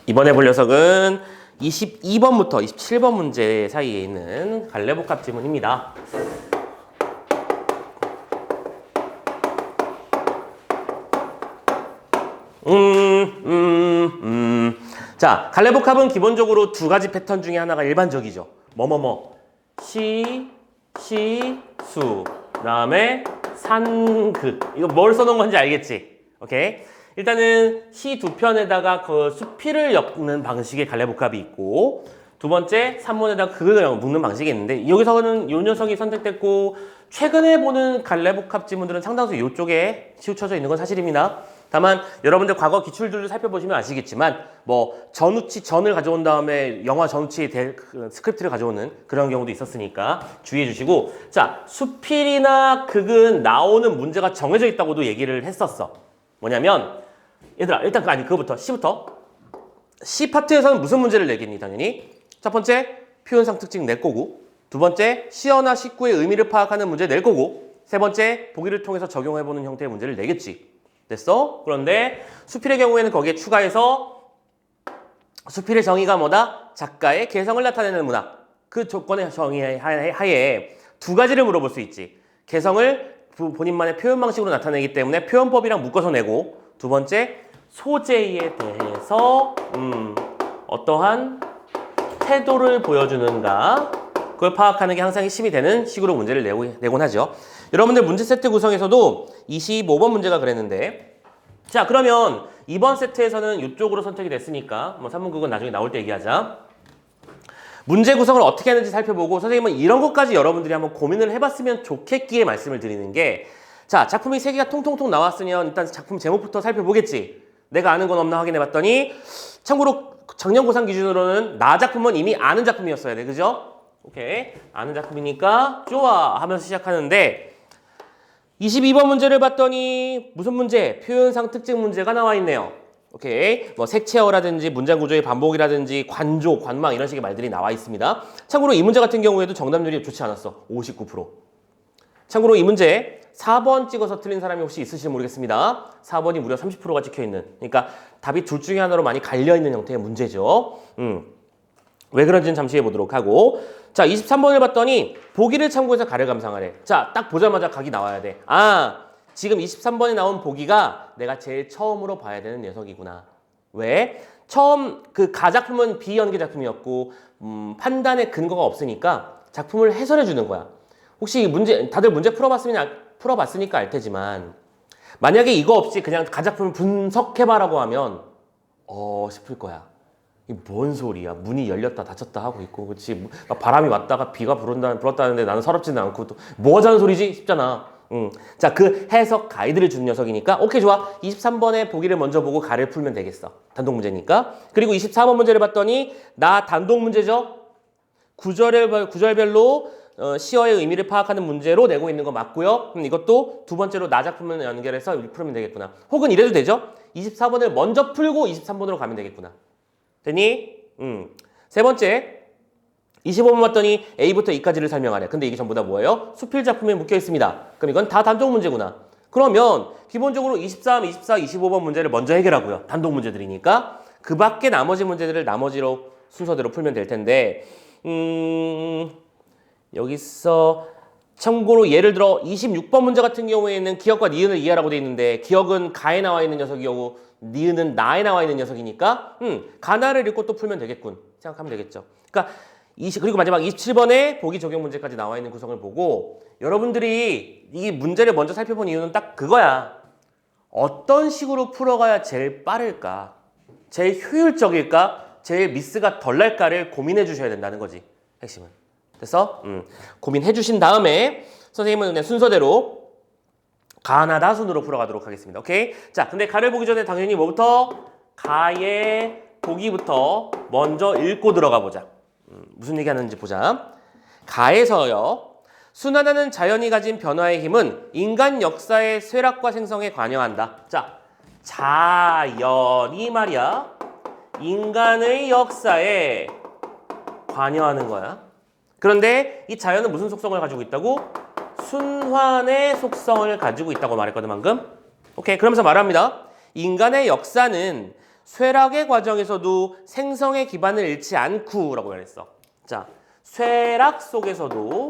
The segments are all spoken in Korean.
이번에 볼 녀석은 22번부터 27번 문제 사이에 있는 갈래복합 지문입니다. 자, 갈래복합은 기본적으로 두 가지 패턴 중에 하나가 일반적이죠. 시, 수, 그다음에 이거 뭘 써놓은 건지 알겠지? 오케이? 일단은 시 두 편에다가 그 수필을 엮는 방식의 갈래복합이 있고, 두 번째 산문에다가 그걸 묶는 방식이 있는데, 여기서는 요 녀석이 선택됐고, 최근에 보는 갈래복합 지문들은 상당수 이쪽에 치우쳐져 있는 건 사실입니다. 다만 여러분들 과거 기출들을 살펴보시면 아시겠지만 전을 가져온 다음에 영화 전우치 스크립트를 가져오는 그런 경우도 있었으니까 주의해 주시고, 자, 수필이나 극은 나오는 문제가 정해져 있다고도 얘기를 했었어. 뭐냐면 얘들아, 일단 그거부터 C부터. C 파트에서는 무슨 문제를 내겠니? 당연히 첫 번째 표현상 특징 낼 거고, 두 번째 시어나 식구의 의미를 파악하는 문제 낼 거고, 세 번째 보기를 통해서 적용해보는 형태의 문제를 내겠지. 됐어? 그런데 수필의 경우에는 거기에 추가해서 수필의 정의가 뭐다? 작가의 개성을 나타내는 문학. 그 조건의 하에 두 가지를 물어볼 수 있지. 개성을 본인만의 표현 방식으로 나타내기 때문에 표현법이랑 묶어서 내고, 두 번째 소재에 대해서 어떠한 태도를 보여주는가, 그걸 파악하는 게 항상 힘이 되는 식으로 문제를 내곤 하죠. 여러분들 문제 세트 구성에서도 25번 문제가 그랬는데, 자, 그러면 이번 세트에서는 이쪽으로 선택이 됐으니까 뭐 산문극은 나중에 나올 때 얘기하자. 문제 구성을 어떻게 하는지 살펴보고, 선생님은 이런 것까지 여러분들이 한번 고민을 해봤으면 좋겠기에 말씀을 드리는 게, 자, 작품이 3개가 통통통 나왔으면 일단 작품 제목부터 살펴보겠지. 내가 아는 건 없나 확인해봤더니, 참고로 작년 고3 기준으로는 나 작품은 이미 아는 작품이었어야 돼. 그죠? 오케이. 아는 작품이니까 좋아 하면서 시작하는데, 22번 문제를 봤더니 무슨 문제? 표현상 특징 문제가 나와 있네요. 오케이. 뭐 색채어라든지 문장 구조의 반복이라든지 관조, 관망 이런 식의 말들이 나와 있습니다. 참고로 이 문제 같은 경우에도 정답률이 좋지 않았어. 59%. 참고로 이 문제 4번 찍어서 틀린 사람이 혹시 있으실지 모르겠습니다. 4번이 무려 30%가 찍혀있는. 그러니까 답이 둘 중에 하나로 많이 갈려있는 형태의 문제죠. 왜 그런지는 잠시 해보도록 하고, 자, 23번을 봤더니 보기를 참고해서 가를 감상하래. 자, 딱 보자마자 각이 나와야 돼. 아, 지금 23번에 나온 보기가 내가 제일 처음으로 봐야 되는 녀석이구나. 왜? 처음 그 가작품은 비연계 작품이었고 판단의 근거가 없으니까 작품을 해설해 주는 거야. 혹시 다들 문제 풀어봤으니까 알 테지만, 만약에 이거 없이 그냥 가작품을 분석해봐라고 하면 싶을 거야. 이 뭔 소리야? 문이 열렸다 닫혔다 하고 있고, 그렇지? 바람이 왔다가 비가 불었다는데 나는 서럽지는 않고 또 뭐 하자는 소리지? 싶잖아. 자, 그 해석 가이드를 주는 녀석이니까 오케이, 좋아. 23번에 보기를 먼저 보고 가를 풀면 되겠어. 단독 문제니까. 그리고 24번 문제를 봤더니 나 단독 문제죠? 구절별로 시어의 의미를 파악하는 문제로 내고 있는 거 맞고요. 이것도 두 번째로 나 작품을 연결해서 풀면 되겠구나. 혹은 이래도 되죠? 24번을 먼저 풀고 23번으로 가면 되겠구나. 됐니? 세 번째, 25번 봤더니 A부터 E까지를 설명하래. 근데 이게 전부 다 뭐예요? 수필 작품에 묶여 있습니다. 그럼 이건 다 단독 문제구나. 그러면 기본적으로 23, 24, 25번 문제를 먼저 해결하고요. 단독 문제들이니까. 그 밖에 나머지 문제들을 나머지로 순서대로 풀면 될 텐데, 여기서 참고로 예를 들어 26번 문제 같은 경우에는 기억과 니은을 이해하라고 돼 있는데, 기억은 가에 나와 있는 녀석이고 니은은 나에 나와 있는 녀석이니까 가나를 읽고 또 풀면 되겠군 생각하면 되겠죠. 그러니까 그리고 마지막 27번에 보기 적용 문제까지 나와 있는 구성을 보고, 여러분들이 이 문제를 먼저 살펴본 이유는 딱 그거야. 어떤 식으로 풀어가야 제일 빠를까? 제일 효율적일까? 제일 미스가 덜 날까를 고민해 주셔야 된다는 거지, 핵심은. 됐어? 고민해 주신 다음에 선생님은 그냥 순서대로 가나다 순으로 풀어가도록 하겠습니다. 오케이? 자, 근데 가를 보기 전에 당연히 뭐부터? 가의 보기부터 먼저 읽고 들어가 보자. 무슨 얘기 하는지 보자. 가에서요, 순환하는 자연이 가진 변화의 힘은 인간 역사의 쇠락과 생성에 관여한다. 자, 자연이 말이야, 인간의 역사에 관여하는 거야. 그런데 이 자연은 무슨 속성을 가지고 있다고? 순환의 속성을 가지고 있다고 말했거든 방금. 오케이, 그러면서 말합니다. 인간의 역사는 쇠락의 과정에서도 생성의 기반을 잃지 않고라고 말했어. 자, 쇠락 속에서도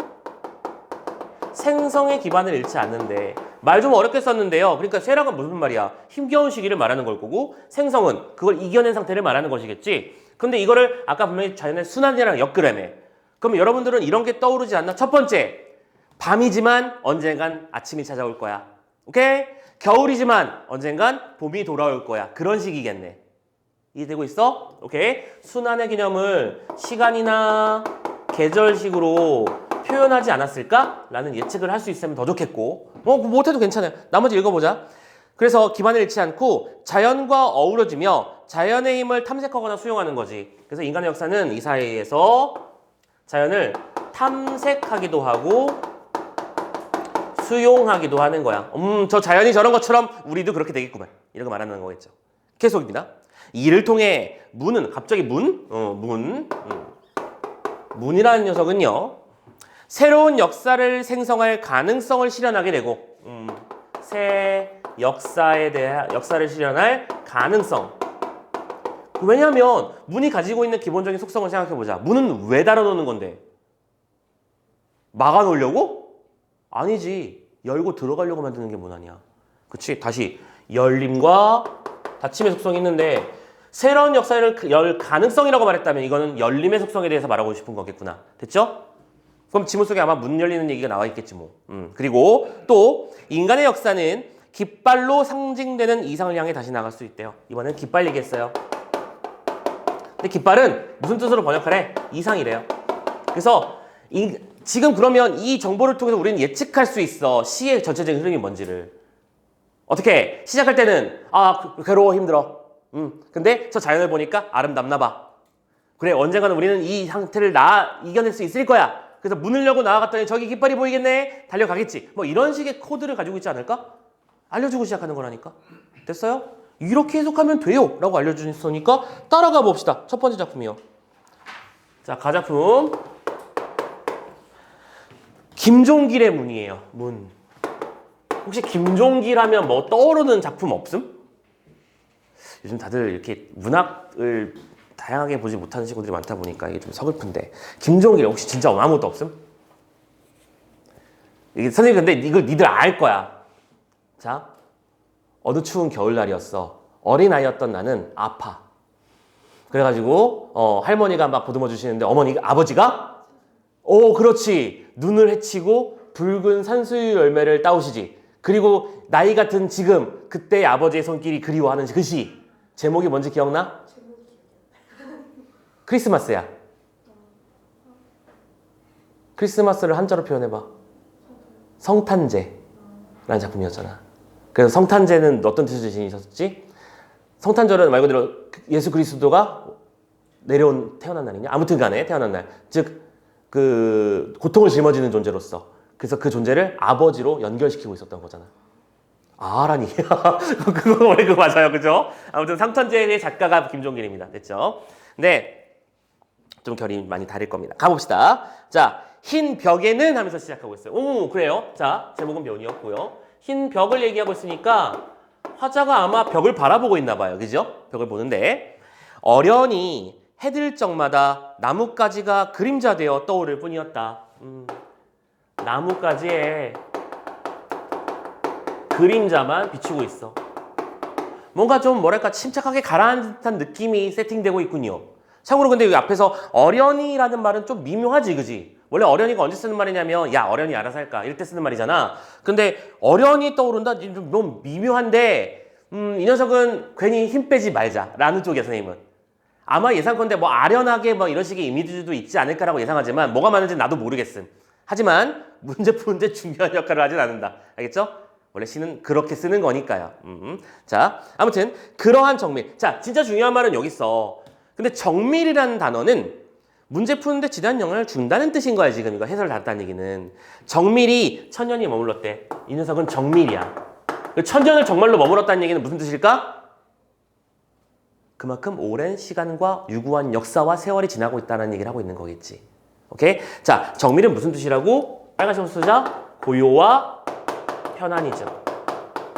생성의 기반을 잃지 않는데 말 좀 어렵게 썼는데요. 그러니까 쇠락은 무슨 말이야? 힘겨운 시기를 말하는 걸 거고 생성은 그걸 이겨낸 상태를 말하는 것이겠지. 근데 이거를 아까 분명히 자연의 순환이랑 엮으라며. 그럼 여러분들은 이런 게 떠오르지 않나? 첫 번째, 밤이지만 언젠간 아침이 찾아올 거야. 오케이? 겨울이지만 언젠간 봄이 돌아올 거야. 그런 식이겠네. 이해되고 있어? 오케이? 순환의 개념을 시간이나 계절식으로 표현하지 않았을까? 라는 예측을 할 수 있으면 더 좋겠고 못해도 괜찮아요. 나머지 읽어보자. 그래서 기반을 잃지 않고 자연과 어우러지며 자연의 힘을 탐색하거나 수용하는 거지. 그래서 인간의 역사는 이 사이에서 자연을 탐색하기도 하고 수용하기도 하는 거야. 저 자연이 저런 것처럼 우리도 그렇게 되겠구만. 이런 거 말하는 거겠죠. 계속입니다. 이를 통해 문은 갑자기 문이라는 녀석은요. 새로운 역사를 생성할 가능성을 실현하게 되고 새 역사에 대한 역사를 실현할 가능성. 왜냐하면 문이 가지고 있는 기본적인 속성을 생각해보자. 문은 왜 달아놓는 건데? 막아놓으려고? 아니지. 열고 들어가려고 만드는 게 문 아니야. 그치? 다시 열림과 닫힘의 속성이 있는데 새로운 역사를 열 가능성이라고 말했다면 이거는 열림의 속성에 대해서 말하고 싶은 거겠구나. 됐죠? 그럼 지문 속에 아마 문 열리는 얘기가 나와 있겠지 뭐. 그리고 또 인간의 역사는 깃발로 상징되는 이상을 향해 다시 나갈 수 있대요. 이번엔 깃발 얘기했어요. 근데 깃발은 무슨 뜻으로 번역하래? 이상이래요. 그래서 지금 그러면 이 정보를 통해서 우리는 예측할 수 있어. 시의 전체적인 흐름이 뭔지를. 어떻게? 시작할 때는 괴로워 힘들어. 근데 저 자연을 보니까 아름답나 봐. 그래 언젠가는 우리는 이 상태를 이겨낼 수 있을 거야. 그래서 문을 열고 나아갔더니 저기 깃발이 보이겠네. 달려가겠지. 뭐 이런 식의 코드를 가지고 있지 않을까? 알려주고 시작하는 거라니까. 됐어요? 이렇게 해석하면 돼요 라고 알려주니까 따라가 봅시다. 첫 번째 작품이요. 자, 가작품 김종길의 문이에요. 문. 혹시 김종길 하면 뭐 떠오르는 작품 없음? 요즘 다들 이렇게 문학을 다양하게 보지 못하는 친구들이 많다 보니까 이게 좀 서글픈데 김종길 혹시 진짜 아무것도 없음? 이게 선생님 근데 이걸 니들 알 거야. 자, 어느 추운 겨울날이었어. 어린아이였던 나는 아파. 그래가지고 할머니가 막 보듬어 주시는데 아버지가 그렇지. 눈을 헤치고 붉은 산수유 열매를 따오시지. 그리고 나이 같은 지금 그때 아버지의 손길이 그리워하는 그 시. 제목이 뭔지 기억나? 크리스마스야. 크리스마스를 한자로 표현해봐. 성탄제라는 작품이었잖아. 그래서 성탄제는 어떤 뜻을 지니셨지? 성탄절은 말 그대로 예수 그리스도가 태어난 날이냐? 아무튼 간에 태어난 날. 즉, 그 고통을 짊어지는 존재로서. 그래서 그 존재를 아버지로 연결시키고 있었던 거잖아. 아라니. 그거 원래 그거 맞아요. 그죠? 아무튼 성탄제의 작가가 김종길입니다. 됐죠? 네. 좀 결이 많이 다를 겁니다. 가봅시다. 자, 흰 벽에는 하면서 시작하고 있어요. 그래요. 자, 제목은 면이었고요. 흰 벽을 얘기하고 있으니까 화자가 아마 벽을 바라보고 있나 봐요. 그죠? 벽을 보는데 어련히 해들 적마다 나뭇가지가 그림자되어 떠오를 뿐이었다. 나뭇가지에 그림자만 비추고 있어. 뭔가 좀 뭐랄까 침착하게 가라앉은 듯한 느낌이 세팅되고 있군요. 참고로 근데 여기 앞에서 어련히라는 말은 좀 미묘하지, 그지? 원래 어련히가 언제 쓰는 말이냐면 야 어련히 알아서 할까 이럴 때 쓰는 말이잖아. 근데 어련히 떠오른다? 좀 너무 미묘한데 이 녀석은 괜히 힘 빼지 말자라는 쪽이야 선생님은. 아마 예상컨대 뭐 아련하게 뭐 이런 식의 이미지도 있지 않을까라고 예상하지만 뭐가 많은지 나도 모르겠음. 하지만 문제 푸는데 중요한 역할을 하진 않는다. 알겠죠? 원래 시는 그렇게 쓰는 거니까요. 자, 아무튼 그러한 정밀. 자, 진짜 중요한 말은 여기 있어. 근데 정밀이라는 단어는 문제 푸는데 지대한 영향을 준다는 뜻인 거야. 지금 이거 해설을 닫았다는 얘기는. 정밀이 천년이 머물렀대. 이 녀석은 정밀이야. 천년을 정말로 머물렀다는 얘기는 무슨 뜻일까? 그만큼 오랜 시간과 유구한 역사와 세월이 지나고 있다는 얘기를 하고 있는 거겠지. 오케이? 자, 정밀은 무슨 뜻이라고? 빨간색으로 쓰자. 고요와 편안이죠.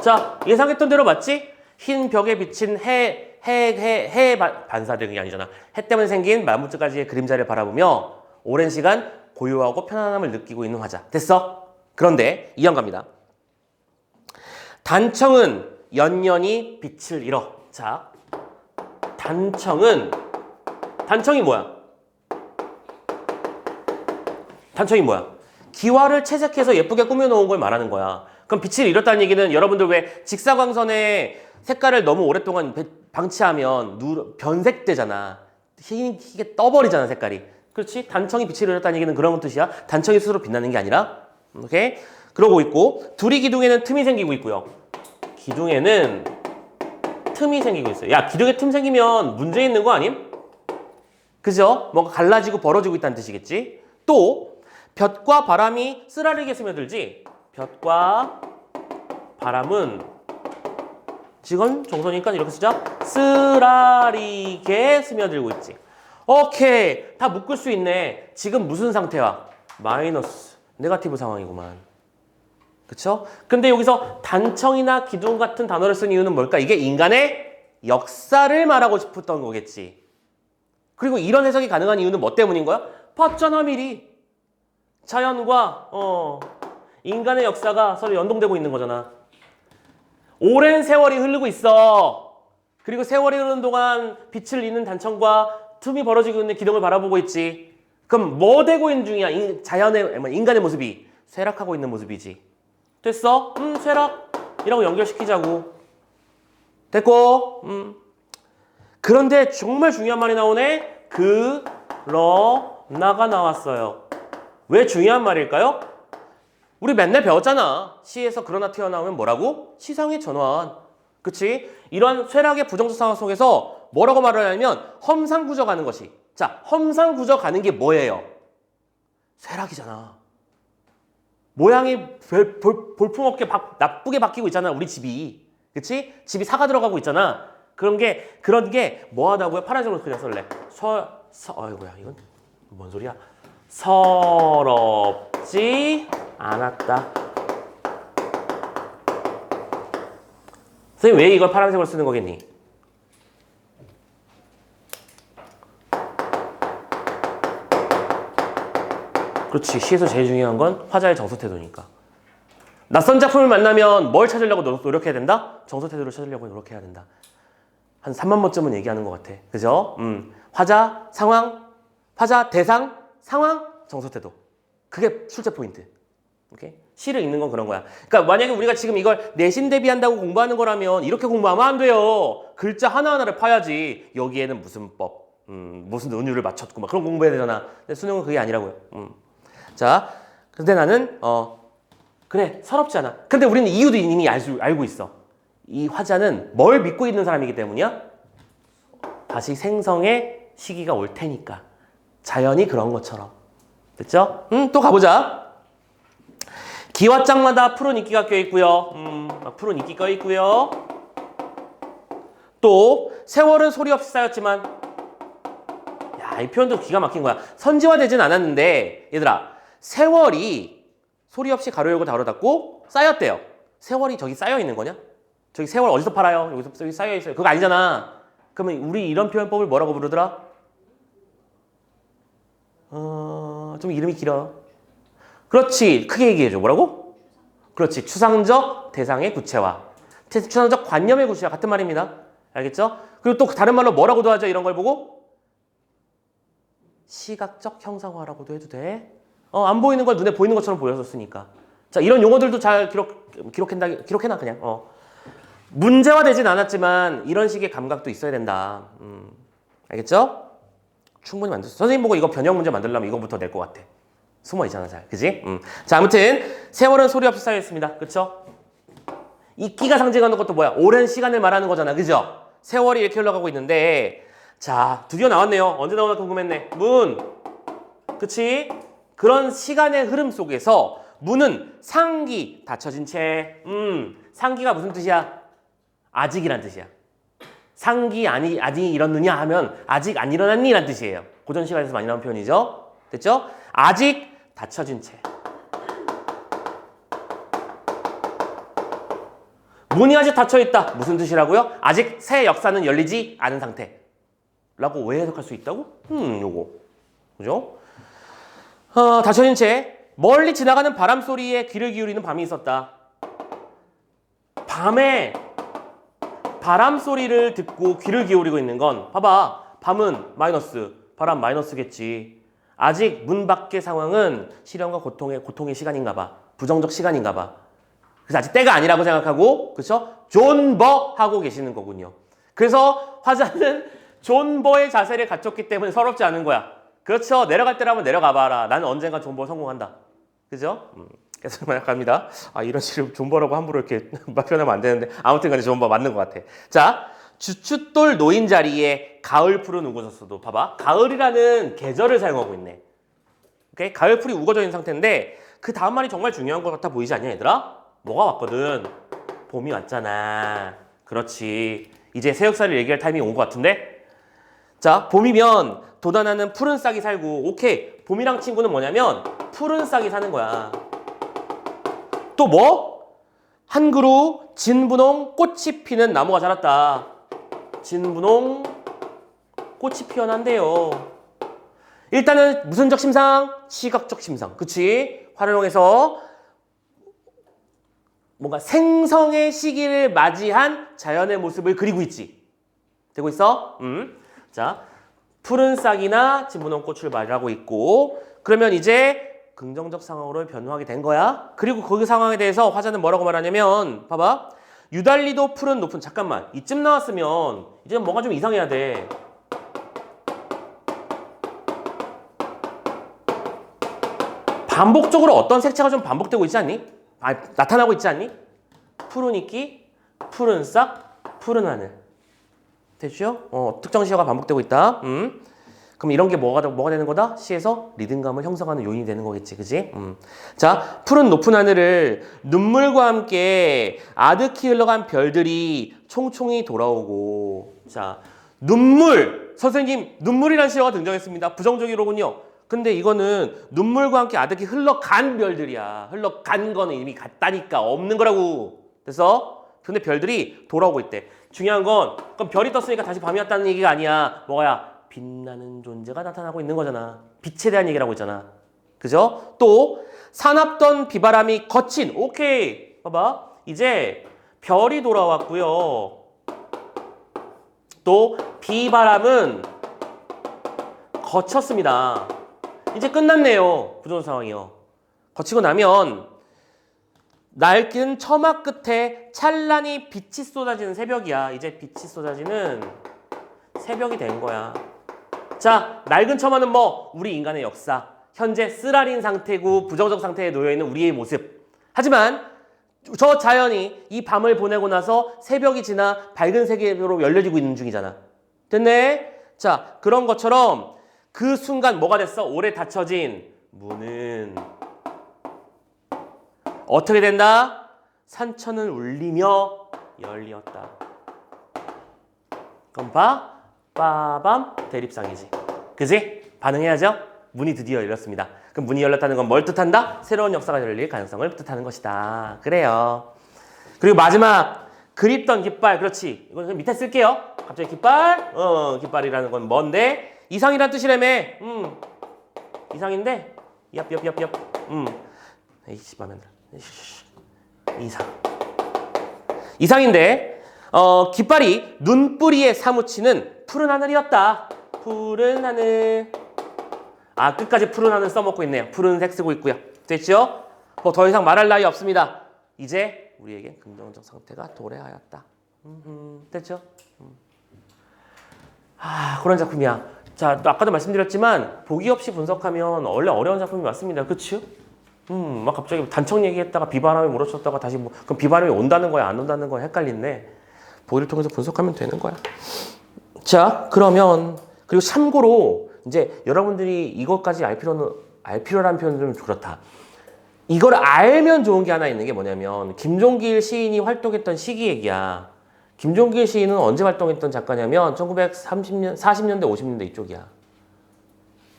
자, 예상했던 대로 맞지? 흰 벽에 비친 해 반사되는 게 아니잖아. 해 때문에 생긴 만물까지의 그림자를 바라보며 오랜 시간 고요하고 편안함을 느끼고 있는 화자. 됐어? 그런데 이형 갑니다. 단청은 연년이 빛을 잃어. 자, 단청이 뭐야? 단청이 뭐야? 기와를 채색해서 예쁘게 꾸며놓은 걸 말하는 거야. 그럼 빛을 잃었다는 얘기는 여러분들 왜 직사광선의 색깔을 너무 오랫동안 방치하면 변색되잖아. 희게 떠버리잖아, 색깔이. 그렇지? 단청이 빛을 잃었다는 얘기는 그런 뜻이야. 단청이 스스로 빛나는 게 아니라. 오케이? 그러고 있고, 두리 기둥에는 틈이 생기고 있고요. 기둥에는 틈이 생기고 있어요. 야, 기둥에 틈 생기면 문제 있는 거 아님? 그죠? 뭔가 갈라지고 벌어지고 있다는 뜻이겠지? 또 볕과 바람이 쓰라리게 스며들지. 볕과 바람은 지금 정선이니까 이렇게 쓰자. 쓰라리게 스며들고 있지. 오케이, 다 묶을 수 있네. 지금 무슨 상태야? 마이너스, 네거티브 상황이구만. 그쵸? 근데 여기서 단청이나 기둥 같은 단어를 쓴 이유는 뭘까? 이게 인간의 역사를 말하고 싶었던 거겠지. 그리고 이런 해석이 가능한 이유는 뭐 때문인 거야? 봤잖아, 미리. 자연과 인간의 역사가 서로 연동되고 있는 거잖아. 오랜 세월이 흐르고 있어. 그리고 세월이 흐르는 동안 빛을 잃는 단청과 틈이 벌어지고 있는 기둥을 바라보고 있지. 그럼 뭐 되고 있는 중이야? 인간의 모습이 쇠락하고 있는 모습이지. 됐어? 쇠락이라고 연결시키자고. 됐고? 그런데 정말 중요한 말이 나오네. 그러나가 나왔어요. 왜 중요한 말일까요? 우리 맨날 배웠잖아. 시에서 그러나 튀어나오면 뭐라고? 시상의 전환. 그치? 이런 쇠락의 부정적 상황 속에서 뭐라고 말을 하냐면 험상궂어 가는 것이. 자, 험상궂어 가는 게 뭐예요? 쇠락이잖아. 모양이 볼품없게 나쁘게 바뀌고 있잖아, 우리 집이. 그치? 집이 사가 들어가고 있잖아. 그런 게 뭐 하다고요? 파란색으로 그냥 쓸래. 아이고야, 이건 뭔 소리야? 서럽지 않았다. 선생님, 왜 이걸 파란색으로 쓰는 거겠니? 그렇지. 시에서 제일 중요한 건 화자의 정서 태도니까. 낯선 작품을 만나면 뭘 찾으려고 노력해야 된다? 정서 태도를 찾으려고 노력해야 된다. 한 3만 번쯤은 얘기하는 것 같아. 그죠? 화자, 상황, 화자, 대상, 상황, 정서 태도. 그게 출제 포인트. 오케이? 시를 읽는 건 그런 거야. 그러니까 만약에 우리가 지금 이걸 내신 대비한다고 공부하는 거라면 이렇게 공부하면 안 돼요. 글자 하나하나를 파야지. 여기에는 무슨 법, 무슨 은유를 맞췄고 막 그런 공부해야 되잖아. 근데 수능은 그게 아니라고요. 자, 근데 나는 그래, 서럽지 않아. 근데 우리는 이유도 이미 알고 있어. 이 화자는 뭘 믿고 있는 사람이기 때문이야? 다시 생성의 시기가 올 테니까. 자연이 그런 것처럼. 됐죠? 또 가보자. 기와장마다 푸른 이끼가 껴있고요. 푸른 이끼 껴있고요. 또 세월은 소리 없이 쌓였지만, 야, 이 표현도 기가 막힌 거야. 선지화되진 않았는데, 얘들아, 세월이 소리 없이 가로 열고 닫로 닫고 쌓였대요. 세월이 저기 쌓여 있는 거냐? 저기 세월 어디서 팔아요? 여기서 저기 쌓여 있어요. 그거 아니잖아. 그러면 우리 이런 표현법을 뭐라고 부르더라? 좀 이름이 길어. 그렇지. 크게 얘기해줘. 뭐라고? 그렇지. 추상적 대상의 구체화. 추상적 관념의 구체화. 같은 말입니다. 알겠죠? 그리고 또 다른 말로 뭐라고도 하죠? 이런 걸 보고? 시각적 형상화라고도 해도 돼. 안 보이는 걸 눈에 보이는 것처럼 보였었으니까. 자, 이런 용어들도 잘 기록해놔, 그냥. 문제화되진 않았지만 이런 식의 감각도 있어야 된다. 알겠죠? 충분히 만들 수 있어. 선생님 보고 이거 변형 문제 만들려면 이거부터 낼 것 같아. 숨어 있잖아, 잘. 그지? 자, 아무튼 세월은 소리 없이 쌓여 있습니다. 그쵸? 이끼가 상징하는 것도 뭐야? 오랜 시간을 말하는 거잖아. 그죠? 세월이 이렇게 흘러가고 있는데, 자, 드디어 나왔네요. 언제 나오나 궁금했네. 그치? 그런 시간의 흐름 속에서 문은 상기, 닫혀진 채. 상기가 무슨 뜻이야? 아직이란 뜻이야. 상기 아직 일어느냐 하면 아직 안 일어났니? 라는 뜻이에요. 고전 시간에서 많이 나온 표현이죠. 됐죠? 아직 닫혀진 채. 문이 아직 닫혀있다. 무슨 뜻이라고요? 아직 새 역사는 열리지 않은 상태. 라고 왜 해석할 수 있다고? 요거. 그죠? 닫혀진 채 멀리 지나가는 바람 소리에 귀를 기울이는 밤이 있었다. 밤에 바람 소리를 듣고 귀를 기울이고 있는 건 봐봐. 밤은 마이너스, 바람 마이너스겠지. 아직 문 밖의 상황은 시련과 고통의 시간인가 봐. 부정적 시간인가 봐. 그래서 아직 때가 아니라고 생각하고, 그렇죠? 존버하고 계시는 거군요. 그래서 화자는 존버의 자세를 갖췄기 때문에 서럽지 않은 거야. 그렇죠? 내려갈 때라면 내려가 봐라. 나는 언젠가 존버 성공한다. 그죠? 계속 생각합니다. 이런 식으로 존버라고 함부로 이렇게 표현하면 안 되는데 아무튼 간에 존버 맞는 것 같아. 자, 주춧돌 놓인 자리에 가을풀은 우거졌어도 봐봐. 가을이라는 계절을 사용하고 있네. 오케이? 가을풀이 우거져 있는 상태인데 그 다음 말이 정말 중요한 것 같아 보이지 않냐 얘들아? 뭐가 왔거든? 봄이 왔잖아. 그렇지. 이제 새 역사를 얘기할 타이밍이 온 것 같은데? 자, 봄이면 돋아나는 푸른 싹이 살고 오케이. 봄이랑 친구는 뭐냐면 푸른 싹이 사는 거야. 또 뭐? 한 그루 진분홍 꽃이 피는 나무가 자랐다. 진분홍 꽃이 피어난대요. 일단은 무슨적 심상? 시각적 심상. 그치? 활용해서 뭔가 생성의 시기를 맞이한 자연의 모습을 그리고 있지. 되고 있어? 자, 푸른 싹이나 진분홍 꽃을 말하고 있고 그러면 이제 긍정적 상황으로 변화하게 된 거야. 그리고 그 상황에 대해서 화자는 뭐라고 말하냐면 봐봐. 유달리도 푸른 높은 잠깐만 이쯤 나왔으면 이제 뭔가 좀 이상해야 돼. 반복적으로 어떤 색채가 좀 반복되고 있지 않니? 나타나고 있지 않니? 푸른 이끼, 푸른 싹, 푸른 하늘. 됐죠? 특정 시어가 반복되고 있다. 그럼 이런 게 뭐가 되는 거다? 시에서 리듬감을 형성하는 요인이 되는 거겠지. 그지? 자, 푸른 높은 하늘을 눈물과 함께 아득히 흘러간 별들이 총총히 돌아오고. 자, 눈물! 선생님, 눈물이라는 시어가 등장했습니다. 부정적이로군요. 근데 이거는 눈물과 함께 아득히 흘러간 별들이야. 흘러간 거는 이미 갔다니까. 없는 거라고. 그래서 근데 별들이 돌아오고 있대. 중요한 건 그럼 별이 떴으니까 다시 밤이 왔다는 얘기가 아니야. 뭐야? 빛나는 존재가 나타나고 있는 거잖아. 빛에 대한 얘기라고 있잖아. 그죠? 또 사납던 비바람이 거친. 오케이. 봐봐. 이제 별이 돌아왔고요. 또 비바람은 거쳤습니다. 이제 끝났네요. 부정적 상황이요. 거치고 나면 낡은 처마 끝에 찬란히 빛이 쏟아지는 새벽이야. 이제 빛이 쏟아지는 새벽이 된 거야. 자, 낡은 처마는 뭐? 우리 인간의 역사. 현재 쓰라린 상태고 부정적 상태에 놓여있는 우리의 모습. 하지만 저 자연이 이 밤을 보내고 나서 새벽이 지나 밝은 세계로 열려지고 있는 중이잖아. 됐네? 자, 그런 것처럼 그 순간 뭐가 됐어? 오래 닫혀진 문은 어떻게 된다? 산천을 울리며 열리었다. 그럼 봐? 빠밤 대립상이지. 그지? 반응해야죠? 문이 드디어 열렸습니다. 그럼 문이 열렸다는 건 뭘 뜻한다? 새로운 역사가 열릴 가능성을 뜻하는 것이다. 그래요. 그리고 마지막 그립던 깃발. 그렇지. 이건 밑에 쓸게요. 갑자기 깃발? 깃발이라는 건 뭔데? 이상이란 뜻이라며. 이상인데? 얍. 에이씨, 마음에 안 들어. 이상인데 깃발이 눈뿌리에 사무치는 푸른 하늘이었다. 푸른 하늘. 끝까지 푸른 하늘 써먹고 있네요. 푸른색 쓰고 있고요. 됐죠? 뭐 더 이상 말할 나위 없습니다. 이제 우리에게 긍정적 상태가 도래하였다. 됐죠? 그런 작품이야. 자, 아까도 말씀드렸지만 보기 없이 분석하면 원래 어려운 작품이 맞습니다. 그치요? 막 갑자기 단청 얘기했다가 비바람이 몰아쳤다가 다시 그럼 비바람이 온다는 거야, 안 온다는 거야 헷갈린데 보기를 통해서 분석하면 되는 거야. 자, 그러면 그리고 참고로 이제 여러분들이 이것까지 알 필요라는 표현은 좀 그렇다. 이걸 알면 좋은 게 하나 있는 게 뭐냐면 김종길 시인이 활동했던 시기 얘기야. 김종길 시인은 언제 활동했던 작가냐면 1930년, 40년대, 50년대 이쪽이야.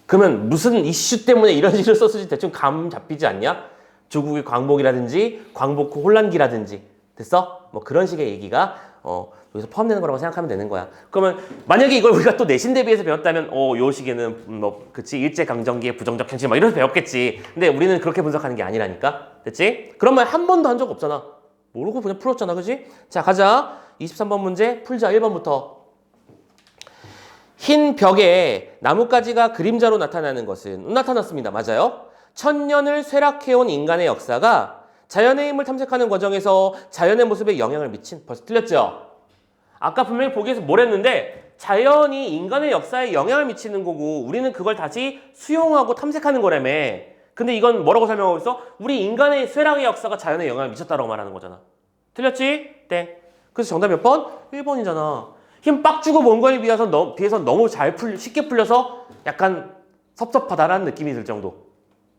그러면 무슨 이슈 때문에 이런 식으로 썼을지 대충 감 잡히지 않냐? 조국의 광복이라든지 광복 후 혼란기라든지. 됐어? 뭐 그런 식의 얘기가 여기서 포함되는 거라고 생각하면 되는 거야. 그러면 만약에 이걸 우리가 또 내신 대비해서 배웠다면 요 시기는 뭐 그치 일제강점기의 부정적 현실 막 이래서 배웠겠지. 근데 우리는 그렇게 분석하는 게 아니라니까. 됐지? 그런 말 한 번도 한 적 없잖아. 모르고 그냥 풀었잖아. 그지? 자 가자. 23번 문제 풀자. 1번부터. 흰 벽에 나뭇가지가 그림자로 나타나는 것은 나타났습니다. 맞아요? 천년을 쇠락해온 인간의 역사가 자연의 힘을 탐색하는 과정에서 자연의 모습에 영향을 미친. 벌써 틀렸죠? 아까 분명히 보기에서 뭘 했는데 자연이 인간의 역사에 영향을 미치는 거고 우리는 그걸 다시 수용하고 탐색하는 거라며. 근데 이건 뭐라고 설명하고 있어? 우리 인간의 쇠락의 역사가 자연에 영향을 미쳤다고 말하는 거잖아. 틀렸지? 땡. 그래서 정답 몇 번? 1번이잖아. 힘 빡 주고 본 거에 비해서 너무 쉽게 풀려서 약간 섭섭하다라는 느낌이 들 정도.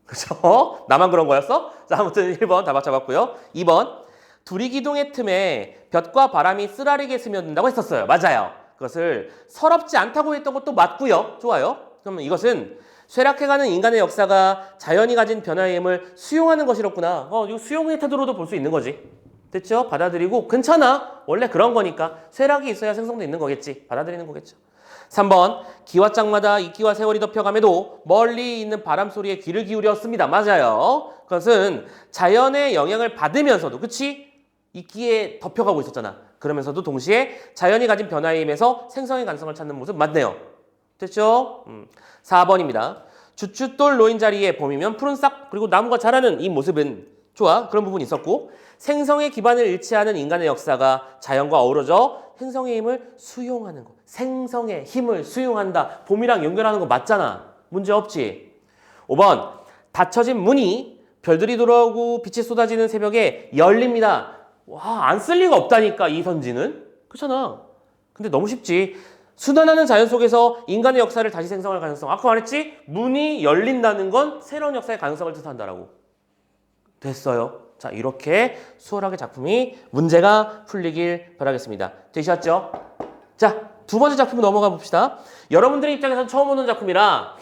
그죠? 나만 그런 거였어? 자, 아무튼 1번 다 맞춰봤고요. 2번. 두리기둥의 틈에 볕과 바람이 쓰라리게 스며든다고 했었어요. 맞아요. 그것을 서럽지 않다고 했던 것도 맞고요. 좋아요. 그러면 이것은 쇠락해가는 인간의 역사가 자연이 가진 변화의 힘을 수용하는 것이었구나. 이거 수용의 태도로도 볼 수 있는 거지. 됐죠? 받아들이고 괜찮아. 원래 그런 거니까. 쇠락이 있어야 생성도 있는 거겠지. 받아들이는 거겠죠. 3번. 기와장마다 이끼와 세월이 덮여감에도 멀리 있는 바람 소리에 귀를 기울였습니다. 맞아요. 그것은 자연의 영향을 받으면서도 그치? 이끼에 덮여가고 있었잖아. 그러면서도 동시에 자연이 가진 변화에 힘에서 생성의 가능성을 찾는 모습 맞네요. 됐죠? 4번입니다. 주춧돌 놓인 자리에 봄이면 푸른 싹 그리고 나무가 자라는 이 모습은 좋아. 그런 부분이 있었고 생성의 기반을 잃지 않은 인간의 역사가 자연과 어우러져 생성의 힘을 수용하는 거. 생성의 힘을 수용한다. 봄이랑 연결하는 거 맞잖아. 문제 없지? 5번. 닫혀진 문이 별들이 돌아오고 빛이 쏟아지는 새벽에 열립니다. 와, 안 쓸 리가 없다니까 이 선지는. 그렇잖아. 근데 너무 쉽지. 순환하는 자연 속에서 인간의 역사를 다시 생성할 가능성. 아까 말했지? 문이 열린다는 건 새로운 역사의 가능성을 뜻한다라고. 됐어요. 자, 이렇게 수월하게 작품이 문제가 풀리길 바라겠습니다. 되셨죠? 자, 두 번째 작품 넘어가 봅시다. 여러분들의 입장에서는 처음 오는 작품이라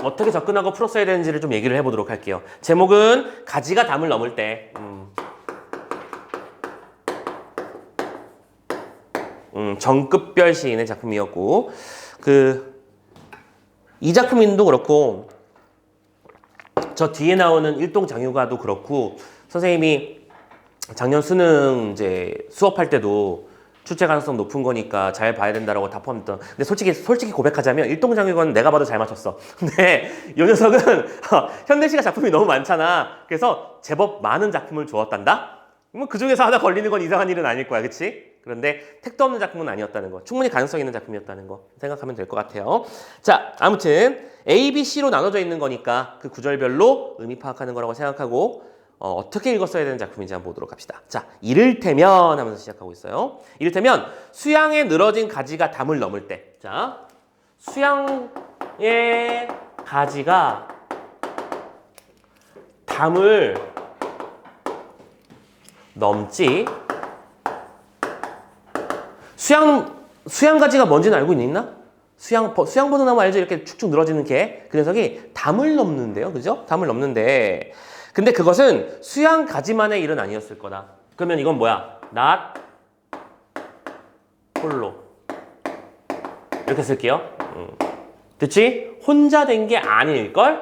어떻게 접근하고 풀었어야 되는지를 좀 얘기를 해보도록 할게요. 제목은 가지가 담을 넘을 때. 정급별 시인의 작품이었고 이 작품인도 그렇고 저 뒤에 나오는 일동장유가도 그렇고 선생님이 작년 수능 이제 수업할 때도 출제 가능성 높은 거니까 잘 봐야 된다라고 다 포함했던. 근데 솔직히 고백하자면 일동장유가는 내가 봐도 잘 맞췄어. 근데 이 녀석은 현대시가 작품이 너무 많잖아. 그래서 제법 많은 작품을 주었단다. 뭐 그 중에서 하나 걸리는 건 이상한 일은 아닐 거야, 그렇지? 그런데 택도 없는 작품은 아니었다는 거, 충분히 가능성 있는 작품이었다는 거 생각하면 될 것 같아요. 자, 아무튼 A, B, C로 나눠져 있는 거니까 그 구절별로 의미 파악하는 거라고 생각하고 어떻게 읽었어야 되는 작품인지 한번 보도록 합시다. 자, 이를테면 하면서 시작하고 있어요. 이를테면 수양에 늘어진 가지가 담을 넘을 때. 자, 수양의 가지가 담을 넘지. 수양 가지가 뭔지는 알고 있나? 수양버섯나무 알죠? 이렇게 축축 늘어지는 게. 그 녀석이 담을 넘는데요. 그죠? 담을 넘는데. 근데 그것은 수양 가지만의 일은 아니었을 거다. 그러면 이건 뭐야? not 홀로. 이렇게 쓸게요. 그치? 혼자 된 게 아닐걸?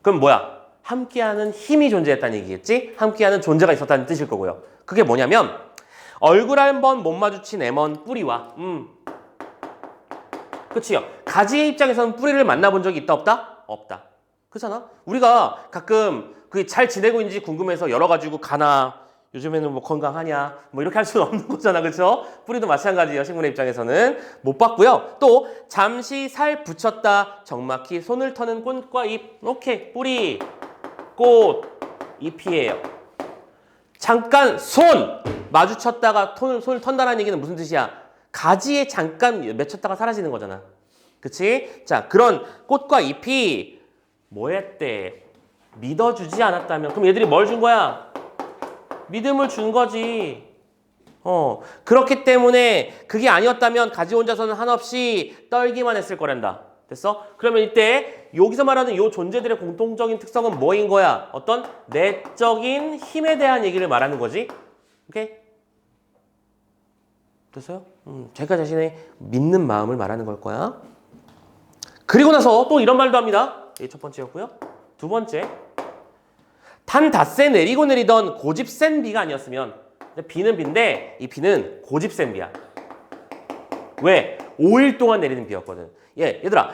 그럼 뭐야? 함께하는 힘이 존재했다는 얘기겠지? 함께하는 존재가 있었다는 뜻일 거고요. 그게 뭐냐면 얼굴 한 번 못 마주친 애먼 뿌리와 그치요? 가지의 입장에서는 뿌리를 만나본 적이 있다 없다? 없다. 그렇잖아? 우리가 가끔 그게 잘 지내고 있는지 궁금해서 열어가지고 가나 요즘에는 뭐 건강하냐 뭐 이렇게 할 수는 없는 거잖아. 그렇죠? 뿌리도 마찬가지예요. 식물의 입장에서는 못 봤고요. 또 잠시 살 붙였다 적막히 손을 터는 꽃과 잎. 오케이. 뿌리, 꽃, 잎이에요. 잠깐 손 마주쳤다가 손을 턴다는 얘기는 무슨 뜻이야? 가지에 잠깐 맺혔다가 사라지는 거잖아. 그치? 자, 그런 꽃과 잎이 뭐 했대? 믿어주지 않았다면 그럼 얘들이 뭘 준 거야? 믿음을 준 거지. 그렇기 때문에 그게 아니었다면 가지 혼자서는 한없이 떨기만 했을 거란다. 됐어? 그러면 이때 여기서 말하는 이 존재들의 공통적인 특성은 뭐인 거야? 어떤 내적인 힘에 대한 얘기를 말하는 거지. 오케이? 됐어요? 제가 자신의 믿는 마음을 말하는 걸 거야. 그리고 나서 또 이런 말도 합니다. 이게 첫 번째였고요. 두 번째, 단 닷새 내리고 내리던 고집 센 비가 아니었으면, 비는 비인데 이 비는 고집 센 비야. 왜? 5일 동안 내리는 비였거든. 얘들아,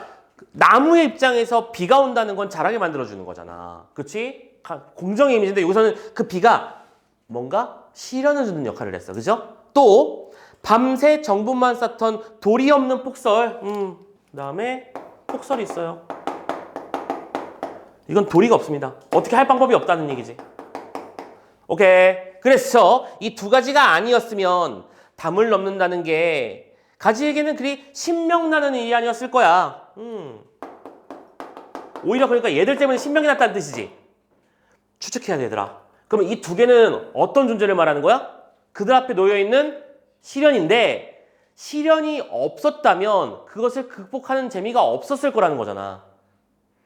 나무의 입장에서 비가 온다는 건 자라게 만들어주는 거잖아. 그치? 공정의 이미지인데 여기서는 그 비가 뭔가 시련을 주는 역할을 했어. 그죠? 또 밤새 정분만 쌓던 돌이 없는 폭설. 그 다음에 폭설이 있어요. 이건 도리가 없습니다. 어떻게 할 방법이 없다는 얘기지. 오케이. 그래서 이 두 가지가 아니었으면 담을 넘는다는 게 가지에게는 그리 신명나는 일이 아니었을 거야. 오히려 그러니까 얘들 때문에 신명이 났다는 뜻이지. 추측해야 되더라. 그러면 이 두 개는 어떤 존재를 말하는 거야? 그들 앞에 놓여있는 시련인데 시련이 없었다면 그것을 극복하는 재미가 없었을 거라는 거잖아.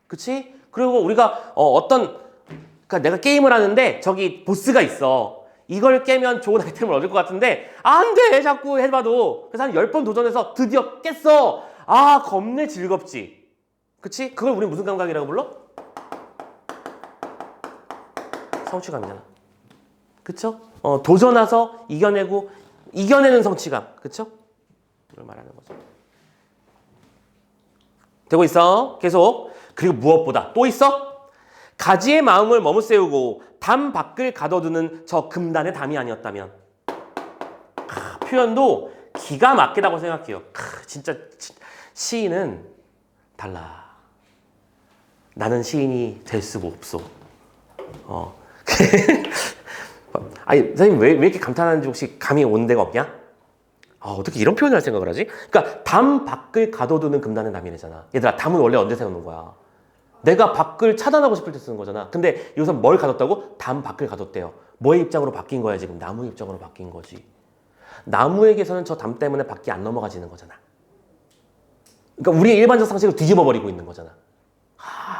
그치? 그리고 우리가 그러니까 내가 게임을 하는데 저기 보스가 있어. 이걸 깨면 좋은 아이템을 얻을 것 같은데 안 돼! 자꾸 해봐도. 그래서 한 10번 도전해서 드디어 깼어. 아, 겁내 즐겁지. 그치? 그걸 우리 무슨 감각이라고 불러? 성취감이잖아. 그쵸? 도전해서 이겨내는 성취감. 그쵸? 그걸 말하는 거죠. 되고 있어. 계속. 그리고 무엇보다 또 있어? 가지의 마음을 머무세우고 담 밖을 가둬두는 저 금단의 담이 아니었다면. 표현도 기가 막히다고 생각해요. 진짜 시인은 달라. 나는 시인이 될 수가 없어. 아니 선생님 왜 이렇게 감탄하는지 혹시 감이 온 데가 없냐? 어떻게 이런 표현을 할 생각을 하지? 그러니까 담 밖을 가둬두는 금단의 담이래잖아. 얘들아, 담은 원래 언제 세우는 거야? 내가 밖을 차단하고 싶을 때 쓰는 거잖아. 근데 여기서 뭘 가뒀다고? 담 밖을 가뒀대요. 뭐의 입장으로 바뀐 거야 지금? 나무의 입장으로 바뀐 거지. 나무에게서는 저 담 때문에 밖이 안 넘어가지는 거잖아. 그러니까 우리의 일반적 상식을 뒤집어 버리고 있는 거잖아.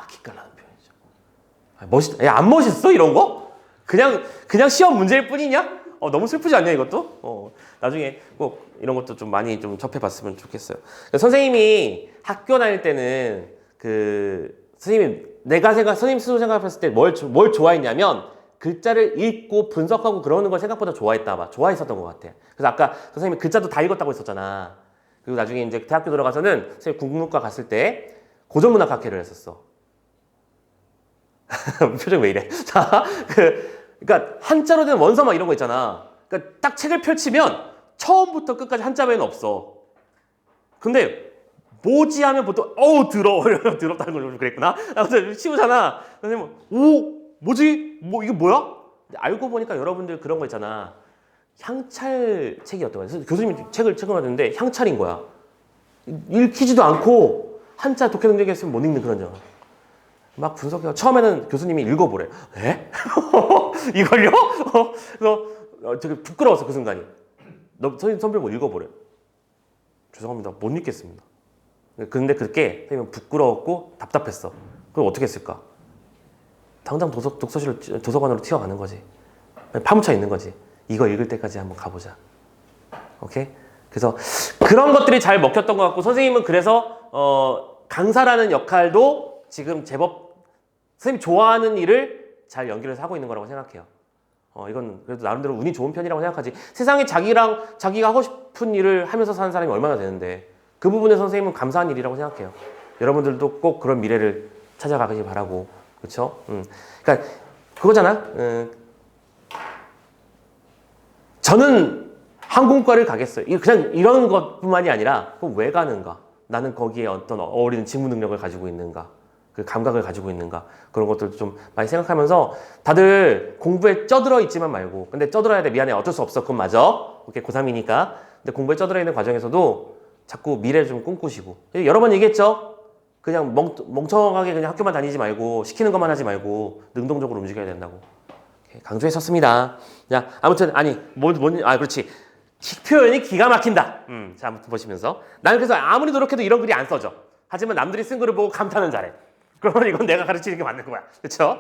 기깔나는 표현이죠. 야, 안 멋있어 이런 거? 그냥 시험 문제일 뿐이냐? 너무 슬프지 않냐 이것도? 나중에 꼭 이런 것도 좀 많이 좀 접해봤으면 좋겠어요. 선생님이 학교 다닐 때는 선생님 스스로 생각했을 때 뭘 좋아했냐면 글자를 읽고 분석하고 그러는 걸 생각보다 좋아했었던 것 같아. 그래서 아까 선생님이 글자도 다 읽었다고 했었잖아. 그리고 나중에 이제 대학교 들어가서는 선생님 국문과 갔을 때 고전문학학회를 했었어. 표정 왜 이래? 자, 그러니까 한자로 된 원서 막 이런 거 있잖아. 그러니까 딱 책을 펼치면 처음부터 끝까지 한자배는 없어. 근데 뭐지 하면 보통 더럽다는 걸 좀 그랬구나. 아무튼 치우잖아. 선생님 뭐지? 이게 뭐야? 알고 보니까 여러분들 그런 거 있잖아. 향찰 책이었던 거야. 교수님이 책을 책임하는데 향찰인 거야. 읽히지도 않고 한자 독해 능력이 있으면 못 읽는 그런 점. 막 분석해요. 처음에는 교수님이 읽어보래. 에? 이걸요? 그래서 되게 부끄러웠어 그 순간이. 선생님 선배 뭐 읽어보래. 죄송합니다. 못 읽겠습니다. 근데 그렇게 선생님은 부끄러웠고 답답했어. 그럼 어떻게 했을까? 당장 도서관으로 튀어가는 거지. 파묻혀 있는 거지. 이거 읽을 때까지 한번 가보자. 오케이? 그래서 그런 것들이 잘 먹혔던 것 같고 선생님은 그래서 강사라는 역할도 지금 제법 선생님이 좋아하는 일을 잘 연결해서 하고 있는 거라고 생각해요. 이건 그래도 나름대로 운이 좋은 편이라고 생각하지. 세상에 자기가 하고 싶은 일을 하면서 사는 사람이 얼마나 되는데 그 부분에 선생님은 감사한 일이라고 생각해요. 여러분들도 꼭 그런 미래를 찾아가길 바라고. 그렇죠? 그러니까 그거잖아. 저는 항공과를 가겠어요. 그냥 이런 것뿐만이 아니라 그럼 왜 가는가? 나는 거기에 어떤 어울리는 직무 능력을 가지고 있는가? 그 감각을 가지고 있는가? 그런 것들도 좀 많이 생각하면서 다들 공부에 쩌들어 있지만 말고 근데 쩌들어야 돼. 미안해. 어쩔 수 없어. 그건 맞아. 오케이. 고3이니까. 근데 공부에 쩌들어 있는 과정에서도 자꾸 미래를 좀 꿈꾸시고 여러 번 얘기했죠? 그냥 멍청하게 그냥 학교만 다니지 말고 시키는 것만 하지 말고 능동적으로 움직여야 된다고 강조했었습니다. 자, 아무튼 그렇지. 표현이 기가 막힌다. 자, 아무튼 보시면서 나는 그래서 아무리 노력해도 이런 글이 안 써져. 하지만 남들이 쓴 글을 보고 감탄은 잘해. 그러면 이건 내가 가르치는 게 맞는 거야. 그렇죠?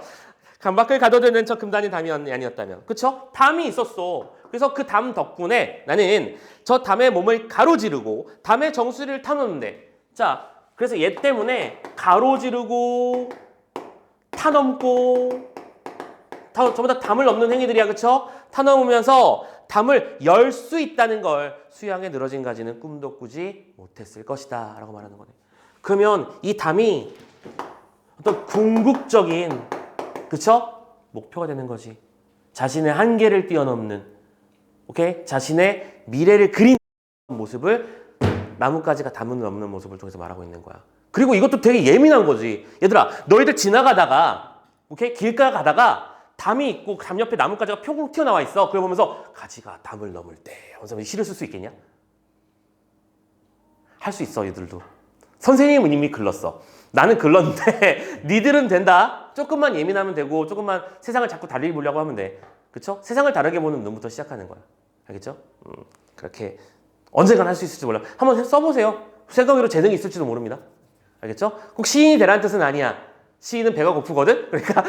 강밖을 가둬드는 저 금단이 담이 아니었다면. 그쵸? 담이 있었어. 그래서 그 담 덕분에 나는 저 담의 몸을 가로지르고 담의 정수리를 타놓는데. 자, 그래서 얘 때문에 가로지르고 타넘고 전부 다 담을 넘는 행위들이야. 그쵸? 타넘으면서 담을 열 수 있다는 걸 수양에 늘어진 가지는 꿈도 꾸지 못했을 것이다 라고 말하는 거네. 그러면 이 담이 어떤 궁극적인 그쵸? 목표가 되는 거지. 자신의 한계를 뛰어넘는 오케이? 자신의 미래를 그리는 모습을 나뭇가지가 담을 넘는 모습을 통해서 말하고 있는 거야. 그리고 이것도 되게 예민한 거지. 얘들아, 너희들 지나가다가 오케이? 길가 가다가 담이 있고 담 옆에 나뭇가지가 표국 튀어나와 있어. 그걸 보면서 가지가 담을 넘을 때 하면서 시를 쓸 수 있겠냐? 할 수 있어, 얘들도. 선생님은 이미 글렀어. 나는 글렀는데 니들은 된다. 조금만 예민하면 되고 조금만 세상을 자꾸 다르게 보려고 하면 돼. 그쵸? 세상을 다르게 보는 눈부터 시작하는 거야. 알겠죠? 그렇게 언젠간 할 수 있을지 몰라. 한번 써보세요. 생각외로 재능이 있을지도 모릅니다. 알겠죠? 꼭 시인이 되라는 뜻은 아니야. 시인은 배가 고프거든? 그러니까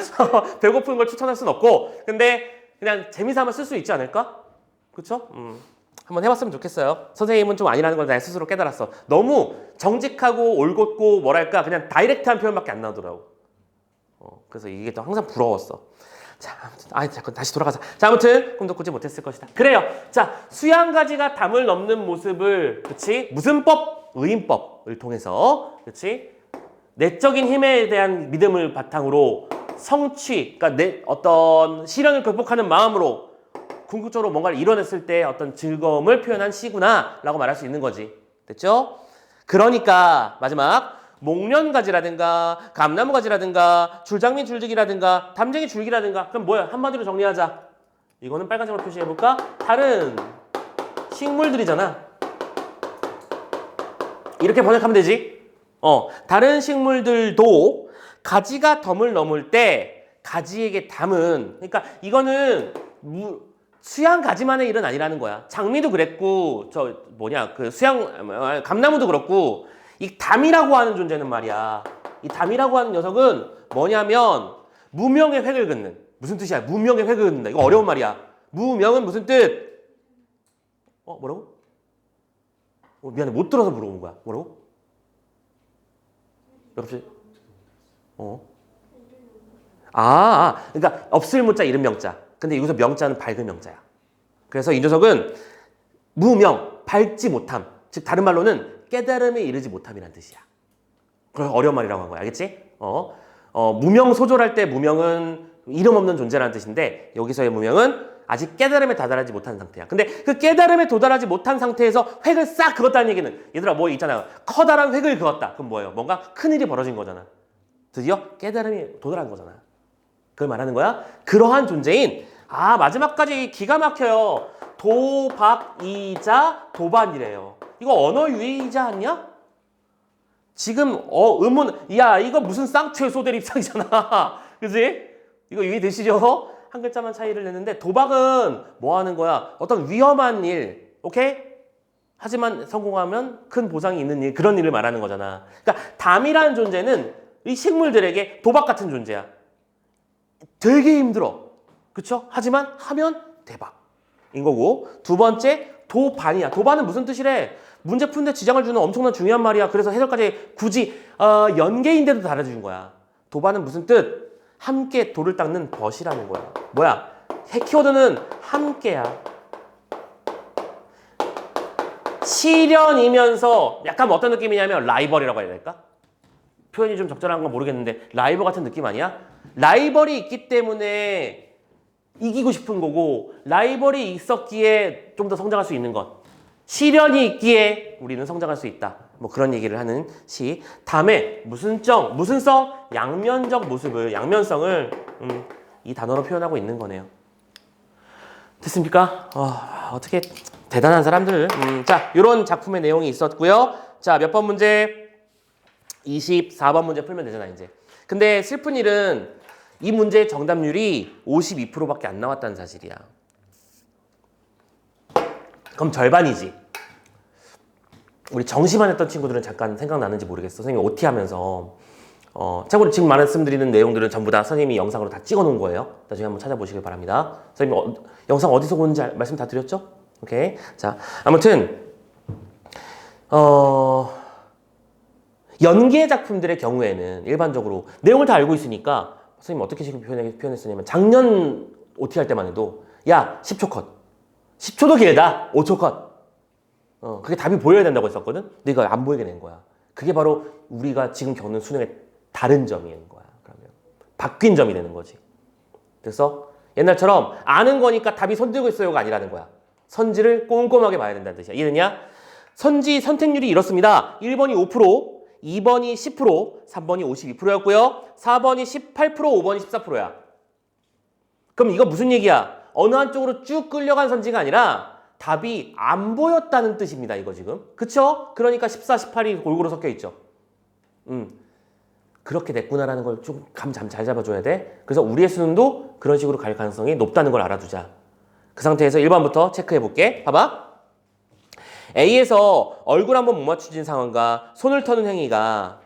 배고픈 걸 추천할 순 없고 근데 그냥 재미삼아 쓸 수 있지 않을까? 그쵸? 한번 해봤으면 좋겠어요. 선생님은 좀 아니라는 걸 나 스스로 깨달았어. 너무 정직하고 올곧고 뭐랄까 그냥 다이렉트한 표현밖에 안 나오더라고. 그래서 이게 또 항상 부러웠어. 자, 아무튼 자꾸 다시 돌아가자. 자, 아무튼 꿈도 꾸지 못했을 것이다. 그래요. 자, 수양가지가 담을 넘는 모습을 그치? 무슨 법? 의인법을 통해서 그치? 내적인 힘에 대한 믿음을 바탕으로 성취, 그러니까 내 어떤 시련을 극복하는 마음으로 궁극적으로 뭔가를 이뤄냈을 때 어떤 즐거움을 표현한 시구나 라고 말할 수 있는 거지. 됐죠? 그러니까 마지막 목련가지라든가 감나무가지라든가 줄장미 줄직이라든가 담쟁이 줄기라든가 그럼 뭐야? 한마디로 정리하자. 이거는 빨간색으로 표시해볼까? 다른 식물들이잖아. 이렇게 번역하면 되지. 다른 식물들도 가지가 덤을 넘을 때 가지에게 담은 그러니까 이거는 수양 가지만의 일은 아니라는 거야. 장미도 그랬고 그 감나무도 그렇고 이 담이라고 하는 존재는 말이야. 이 담이라고 하는 녀석은 뭐냐면 무명의 획을 긋는 무슨 뜻이야? 무명의 획을 긋는다. 이거 어려운 말이야. 무명은 무슨 뜻? 뭐라고? 미안해 못 들어서 물어본 거야. 뭐라고? 갑자기 그러니까 없을 무자 이름 명자. 근데 여기서 명자는 밝은 명자야. 그래서 이 녀석은 무명, 밝지 못함. 즉 다른 말로는 깨달음에 이르지 못함이란 뜻이야. 그래서 어려운 말이라고 한 거야. 알겠지? 무명 소졸할 때 무명은 이름 없는 존재라는 뜻인데 여기서의 무명은 아직 깨달음에 다다르지 못한 상태야. 근데 그 깨달음에 도달하지 못한 상태에서 획을 싹 그었다는 얘기는 얘들아 뭐 있잖아요. 커다란 획을 그었다. 그럼 뭐예요? 뭔가 큰일이 벌어진 거잖아. 드디어 깨달음이 도달한 거잖아. 그걸 말하는 거야. 그러한 존재인 마지막까지 기가 막혀요. 도박이자 도반이래요. 이거 언어 유희이자 아니야? 지금 음문 이거 무슨 쌍추의 소대 입상이잖아. 그지? 이거 유희되시죠? 한 글자만 차이를 냈는데 도박은 뭐 하는 거야? 어떤 위험한 일, 오케이? 하지만 성공하면 큰 보상이 있는 일, 그런 일을 말하는 거잖아. 그러니까 담이라는 존재는 이 식물들에게 도박 같은 존재야. 되게 힘들어. 그쵸? 하지만 하면 대박인 거고. 두 번째, 도반이야. 도반은 무슨 뜻이래? 문제 푸는데 지장을 주는 엄청난 중요한 말이야. 그래서 해설까지 굳이 연계인데도 달아준 거야. 도반은 무슨 뜻? 함께 돌을 닦는 벗이라는 거야. 뭐야? 키워드는 함께야. 시련이면서 약간 어떤 느낌이냐면 라이벌이라고 해야 될까? 표현이 좀 적절한 건 모르겠는데 라이벌 같은 느낌 아니야? 라이벌이 있기 때문에 이기고 싶은 거고 라이벌이 있었기에 좀 더 성장할 수 있는 것. 시련이 있기에 우리는 성장할 수 있다. 뭐 그런 얘기를 하는 시. 다음에 무슨 성? 양면적 모습을, 양면성을 이 단어로 표현하고 있는 거네요. 됐습니까? 어떻게 대단한 사람들. 자, 이런 작품의 내용이 있었고요. 자, 몇 번 문제? 24번 문제 풀면 되잖아, 이제. 근데 슬픈 일은 이 문제의 정답률이 52%밖에 안 나왔다는 사실이야. 그럼 절반이지. 우리 정시만 했던 친구들은 잠깐 생각나는지 모르겠어. 선생님이 OT 하면서 참고로 지금 말씀드리는 내용들은 전부 다 선생님이 영상으로 다 찍어 놓은 거예요. 나중에 한번 찾아보시길 바랍니다. 선생님 영상 어디서 보는지 말씀 다 드렸죠? 오케이. 자, 아무튼 연계 작품들의 경우에는 일반적으로 내용을 다 알고 있으니까 선생님 어떻게 지금 표현했으냐면 작년 OT 할 때만 해도 야 10초 컷 10초도 길다 5초 컷 그게 답이 보여야 된다고 했었거든. 근데 이거 안 보이게 된 거야. 그게 바로 우리가 지금 겪는 수능의 다른 점인 거야. 그러면 바뀐 점이 되는 거지. 그래서 옛날처럼 아는 거니까 답이 손들고 있어요가 아니라는 거야. 선지를 꼼꼼하게 봐야 된다는 뜻이야. 이해됐냐? 선지 선택률이 이렇습니다. 1번이 5%, 2번이 10%, 3번이 52%였고요. 4번이 18%, 5번이 14%야. 그럼 이거 무슨 얘기야? 어느 한쪽으로 쭉 끌려간 선지가 아니라 답이 안 보였다는 뜻입니다. 이거 지금. 그쵸? 그러니까 14, 18이 골고루 섞여 있죠. 그렇게 됐구나라는 걸 좀 감 잘 잡아줘야 돼. 그래서 우리의 수능도 그런 식으로 갈 가능성이 높다는 걸 알아두자. 그 상태에서 1번부터 체크해 볼게. 봐봐. A에서 얼굴 한번 못 맞추진 상황과 손을 터는 행위가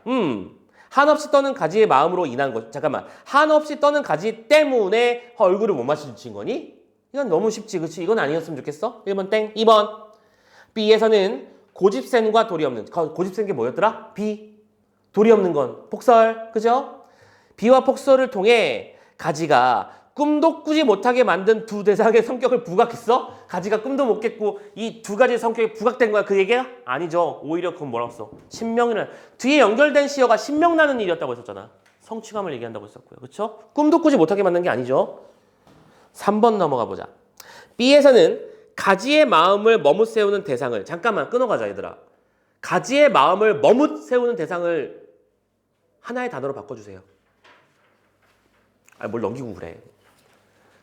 한없이 떠는 가지의 마음으로 인한 것. 잠깐만. 한없이 떠는 가지 때문에 얼굴을 못 맞추진 거니? 이건 너무 쉽지, 그치? 이건 아니었으면 좋겠어? 1번 땡. 2번. B에서는 고집센과 돌이 없는. 고집센 게 뭐였더라? B. 돌이 없는 건 폭설. 그죠? B와 폭설을 통해 가지가 꿈도 꾸지 못하게 만든 두 대상의 성격을 부각했어? 가지가 꿈도 못 깼고 이 두 가지의 성격이 부각된 거야. 그 얘기가? 아니죠. 오히려 그건 뭐라고 써? 신명이라는. 뒤에 연결된 시어가 신명나는 일이었다고 했었잖아. 성취감을 얘기한다고 했었고요. 그쵸? 꿈도 꾸지 못하게 만든 게 아니죠. 3번 넘어가 보자. B에서는 가지의 마음을 머뭇세우는 대상을 잠깐만 끊어가자 얘들아. 가지의 마음을 머뭇세우는 대상을 하나의 단어로 바꿔주세요. 뭘 넘기고 그래.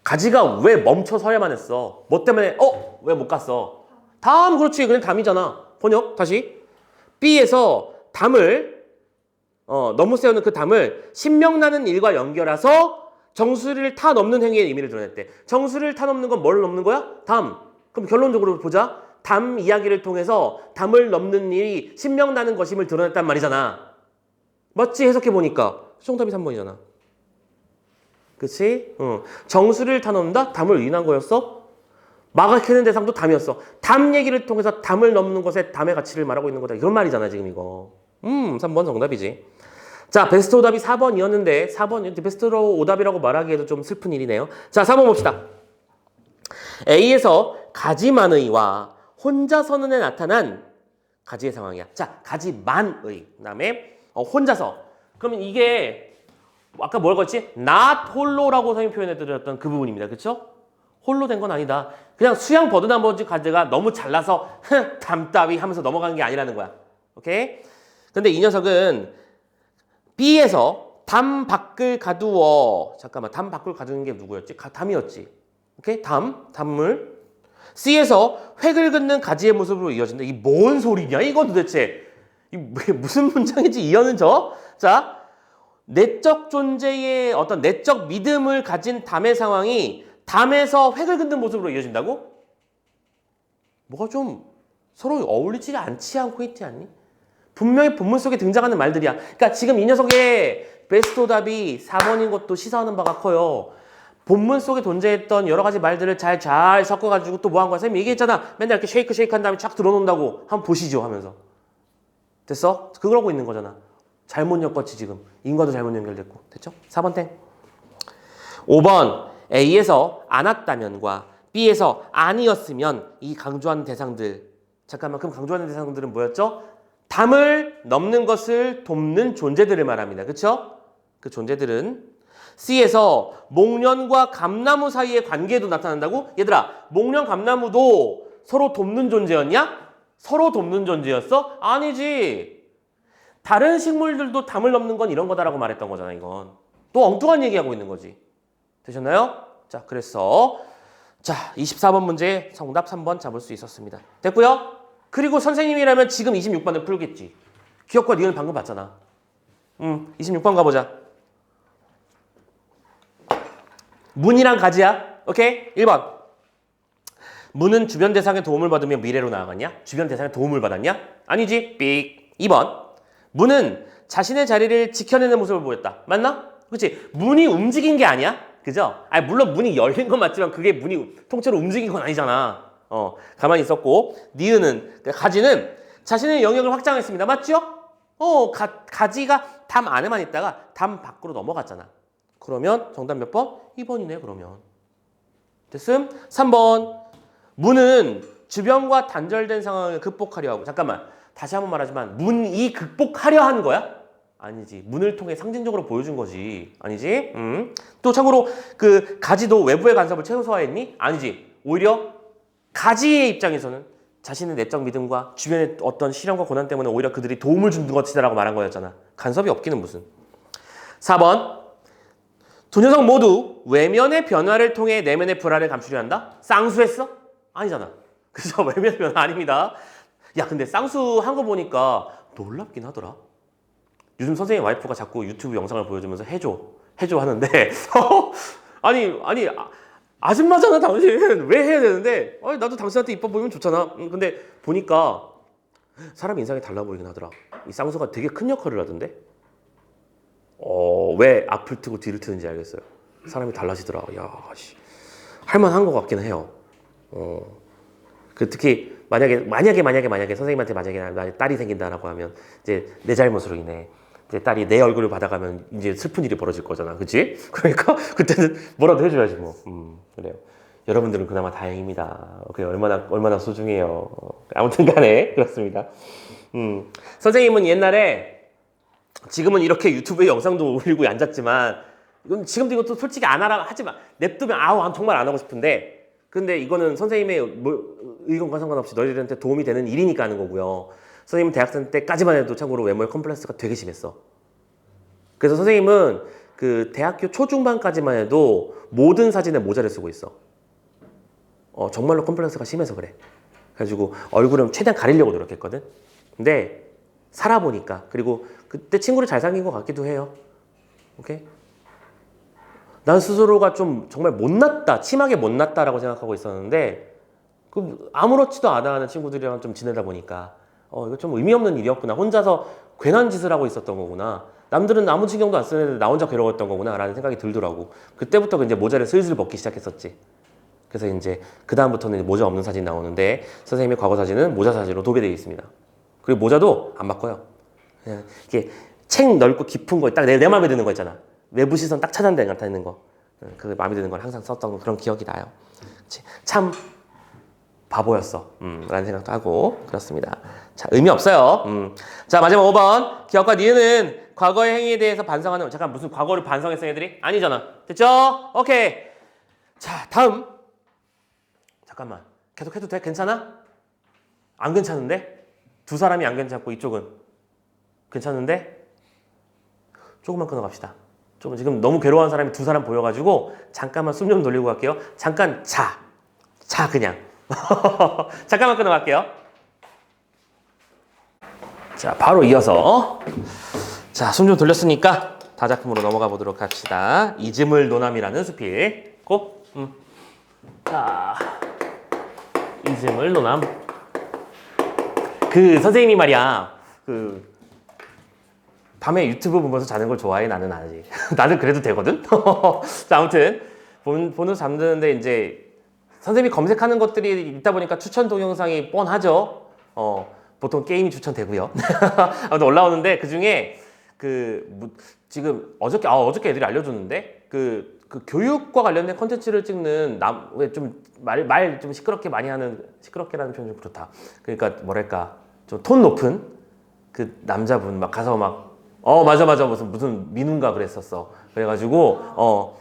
가지가 왜 멈춰서야만 했어? 뭐 때문에 왜 못 갔어? 담. 그렇지. 그냥 담이잖아. 번역 다시. B에서 담을 너무 세우는 그 담을 신명나는 일과 연결해서 정수리를 타 넘는 행위의 의미를 드러냈대. 정수리를 타 넘는 건 뭘 넘는 거야? 담. 그럼 결론적으로 보자. 담 이야기를 통해서 담을 넘는 일이 신명나는 것임을 드러냈단 말이잖아. 맞지? 해석해 보니까 정답이 3번이잖아. 그치? 정수리를 타 넘는다? 담을 의인한 거였어? 막아캐는 대상도 담이었어. 담 얘기를 통해서 담을 넘는 것에 담의 가치를 말하고 있는 거다. 이런 말이잖아 지금 이거. 3번 정답이지. 자, 베스트 오답이 4번이었는데 4번 베스트 오답이라고 말하기에도 좀 슬픈 일이네요. 자, 4번 봅시다. A에서 가지만의와 혼자서는에 나타난 가지의 상황이야. 자, 가지만의. 그다음에 혼자서. 그러면 이게 아까 뭐라고 했지? not 홀로라고 선생님이 표현해드렸던 그 부분입니다. 그쵸? 홀로 된 건 아니다. 그냥 수양 버드 나머지 가지가 너무 잘나서 담 따위 하면서 넘어가는 게 아니라는 거야. 오케이? 근데 이 녀석은 B에서 담 밖을 가두어. 잠깐만, 담 밖을 가두는 게 누구였지? 담이었지. 오케이? 담물. C에서 획을 긋는 가지의 모습으로 이어진다. 이게 뭔 소리냐? 이건 도대체. 이게 무슨 문장인지 이해는 저? 자, 내적 존재의 어떤 내적 믿음을 가진 담의 상황이 담에서 획을 긋는 모습으로 이어진다고? 뭐가 좀 서로 어울리지 않고 있지 않니? 분명히 본문 속에 등장하는 말들이야. 그러니까 지금 이 녀석의 베스트 오답이 4번인 것도 시사하는 바가 커요. 본문 속에 존재했던 여러 가지 말들을 잘 섞어가지고 또 뭐 한 거야? 선생님이 얘기했잖아. 맨날 이렇게 쉐이크 한 다음에 쫙 들어놓는다고. 한번 보시죠 하면서. 됐어? 그러고 있는 거잖아. 잘못 엮었지 지금. 인과도 잘못 연결됐고. 됐죠? 4번 땡. 5번 A에서 안 왔다면과 B에서 아니었으면 이 강조하는 대상들. 잠깐만, 그럼 강조하는 대상들은 뭐였죠? 담을 넘는 것을 돕는 존재들을 말합니다. 그쵸? 그 존재들은 C에서 목련과 감나무 사이의 관계도 나타난다고? 얘들아, 목련 감나무도 서로 돕는 존재였냐? 서로 돕는 존재였어? 아니지. 다른 식물들도 담을 넘는 건 이런 거다라고 말했던 거잖아, 이건. 또 엉뚱한 얘기하고 있는 거지. 되셨나요? 자, 그래서 자, 24번 문제 정답 3번 잡을 수 있었습니다. 됐고요? 그리고 선생님이라면 지금 26번을 풀겠지. 기억과 니은 방금 봤잖아. 26번 가보자. 문이랑 가지야. 오케이? 1번. 문은 주변 대상의 도움을 받으며 미래로 나아갔냐? 주변 대상의 도움을 받았냐? 아니지. 삑. 2번. 문은 자신의 자리를 지켜내는 모습을 보였다. 맞나? 그치? 문이 움직인 게 아니야? 그죠? 아니, 물론 문이 열린 건 맞지만 그게 문이 통째로 움직인 건 아니잖아. 가만히 있었고. 니은은, 가지는 자신의 영역을 확장했습니다. 맞죠? 가지가 담 안에만 있다가 담 밖으로 넘어갔잖아. 그러면 정답 몇 번? 2번이네, 그러면. 됐음? 3번. 문은 주변과 단절된 상황을 극복하려 하고. 잠깐만. 다시 한번 말하지만 문이 극복하려 한 거야? 아니지. 문을 통해 상징적으로 보여준 거지. 아니지? 또 참고로 그 가지도 외부의 간섭을 최소화했니? 아니지. 오히려 가지의 입장에서는 자신의 내적 믿음과 주변의 어떤 시련과 고난 때문에 오히려 그들이 도움을 준 것이다라고 말한 거였잖아. 간섭이 없기는 무슨. 4번. 두 녀석 모두 외면의 변화를 통해 내면의 불안을 감추려 한다? 쌍수했어? 아니잖아. 그죠? 외면의 변화 아닙니다. 야, 근데 쌍수한 거 보니까 놀랍긴 하더라. 요즘 선생님 와이프가 자꾸 유튜브 영상을 보여주면서 해줘 하는데 아니 아줌마잖아 당신. 왜 해야 되는데? 나도 당신한테 이뻐 보이면 좋잖아. 근데 보니까 사람 인상이 달라 보이긴 하더라. 이 쌍수가 되게 큰 역할을 하던데? 왜 앞을 트고 뒤를 트는지 알겠어요. 사람이 달라지더라. 야, 씨. 할만한 것 같긴 해요. 특히 만약에 선생님한테 만약에 나 딸이 생긴다라고 하면 이제 내 잘못으로 인해 이제 딸이 내 얼굴을 받아가면 이제 슬픈 일이 벌어질 거잖아, 그렇지? 그러니까 그때는 뭐라도 해줘야지 뭐. 그래요. 여러분들은 그나마 다행입니다. 그게 얼마나 소중해요. 아무튼간에 그렇습니다. 선생님은 옛날에 지금은 이렇게 유튜브에 영상도 올리고 앉았지만 이건 지금도 이것도 솔직히 안 하라 하지만 냅두면 정말 안 하고 싶은데 근데 이거는 선생님의 의견과 상관없이 너희들한테 도움이 되는 일이니까 하는 거고요. 선생님은 대학생 때까지만 해도 참고로 외모의 컴플렉스가 되게 심했어. 그래서 선생님은 그 대학교 초중반까지만 해도 모든 사진에 모자를 쓰고 있어. 정말로 컴플렉스가 심해서 그래. 그래가지고 얼굴은 최대한 가리려고 노력했거든. 근데 살아보니까 그리고 그때 친구를 잘 사귄 것 같기도 해요. 오케이? 난 스스로가 좀 정말 못났다, 심하게 못났다라고 생각하고 있었는데 아무렇지도 않아 하는 친구들이랑 좀 지내다 보니까 이거 좀 의미 없는 일이었구나. 혼자서 괜한 짓을 하고 있었던 거구나. 남들은 아무 신경도 안 쓰는데 나 혼자 괴로웠던 거구나 라는 생각이 들더라고. 그때부터 이제 모자를 슬슬 벗기 시작했었지. 그래서 이제 그 다음부터는 모자 없는 사진 나오는데 선생님의 과거 사진은 모자 사진으로 도배되어 있습니다. 그리고 모자도 안 바꿔요. 그냥 이게 책 넓고 깊은 거 딱 내 마음에 드는 거 있잖아. 외부 시선 딱 차단돼 나타내는 거. 그 마음에 드는 걸 항상 썼던 그런 기억이 나요. 참 바보였어. 라는 생각도 하고 그렇습니다. 자, 의미 없어요. 자, 마지막 5번. 기억과 니은은 과거의 행위에 대해서 반성하는. 잠깐 무슨 과거를 반성했어 애들이? 아니잖아. 됐죠? 오케이. 자, 다음. 잠깐만. 계속 해도 돼? 괜찮아? 안 괜찮은데? 두 사람이 안 괜찮고 이쪽은 괜찮은데? 조금만 끊어갑시다. 좀 지금 너무 괴로워하는 사람이 두 사람 보여가지고 잠깐만 숨 좀 돌리고 갈게요. 잠깐 자 그냥 잠깐만 끊어갈게요. 자, 바로 이어서 자, 숨 좀 돌렸으니까 다작품으로 넘어가 보도록 합시다. 이즈물 노남이라는 수필 꼭 자, 이즈물 노남. 그 선생님이 말이야 밤에 유튜브 보면서 자는 걸 좋아해? 나는 아니지. 나는 그래도 되거든? 자, 아무튼 보면서 잠드는데 이제 선생님이 검색하는 것들이 있다 보니까 추천 동영상이 뻔하죠. 보통 게임이 추천되고요. 아무튼 올라오는데 그중에 지금 어저께 애들이 알려줬는데 그 교육과 관련된 컨텐츠를 찍는 왜 좀 말 좀 시끄럽게 많이 하는, 시끄럽게라는 표현 좀 그렇다. 그러니까 뭐랄까 좀 톤 높은 그 남자분 막 가서 막 맞아 무슨 민우인가 그랬었어. 그래가지고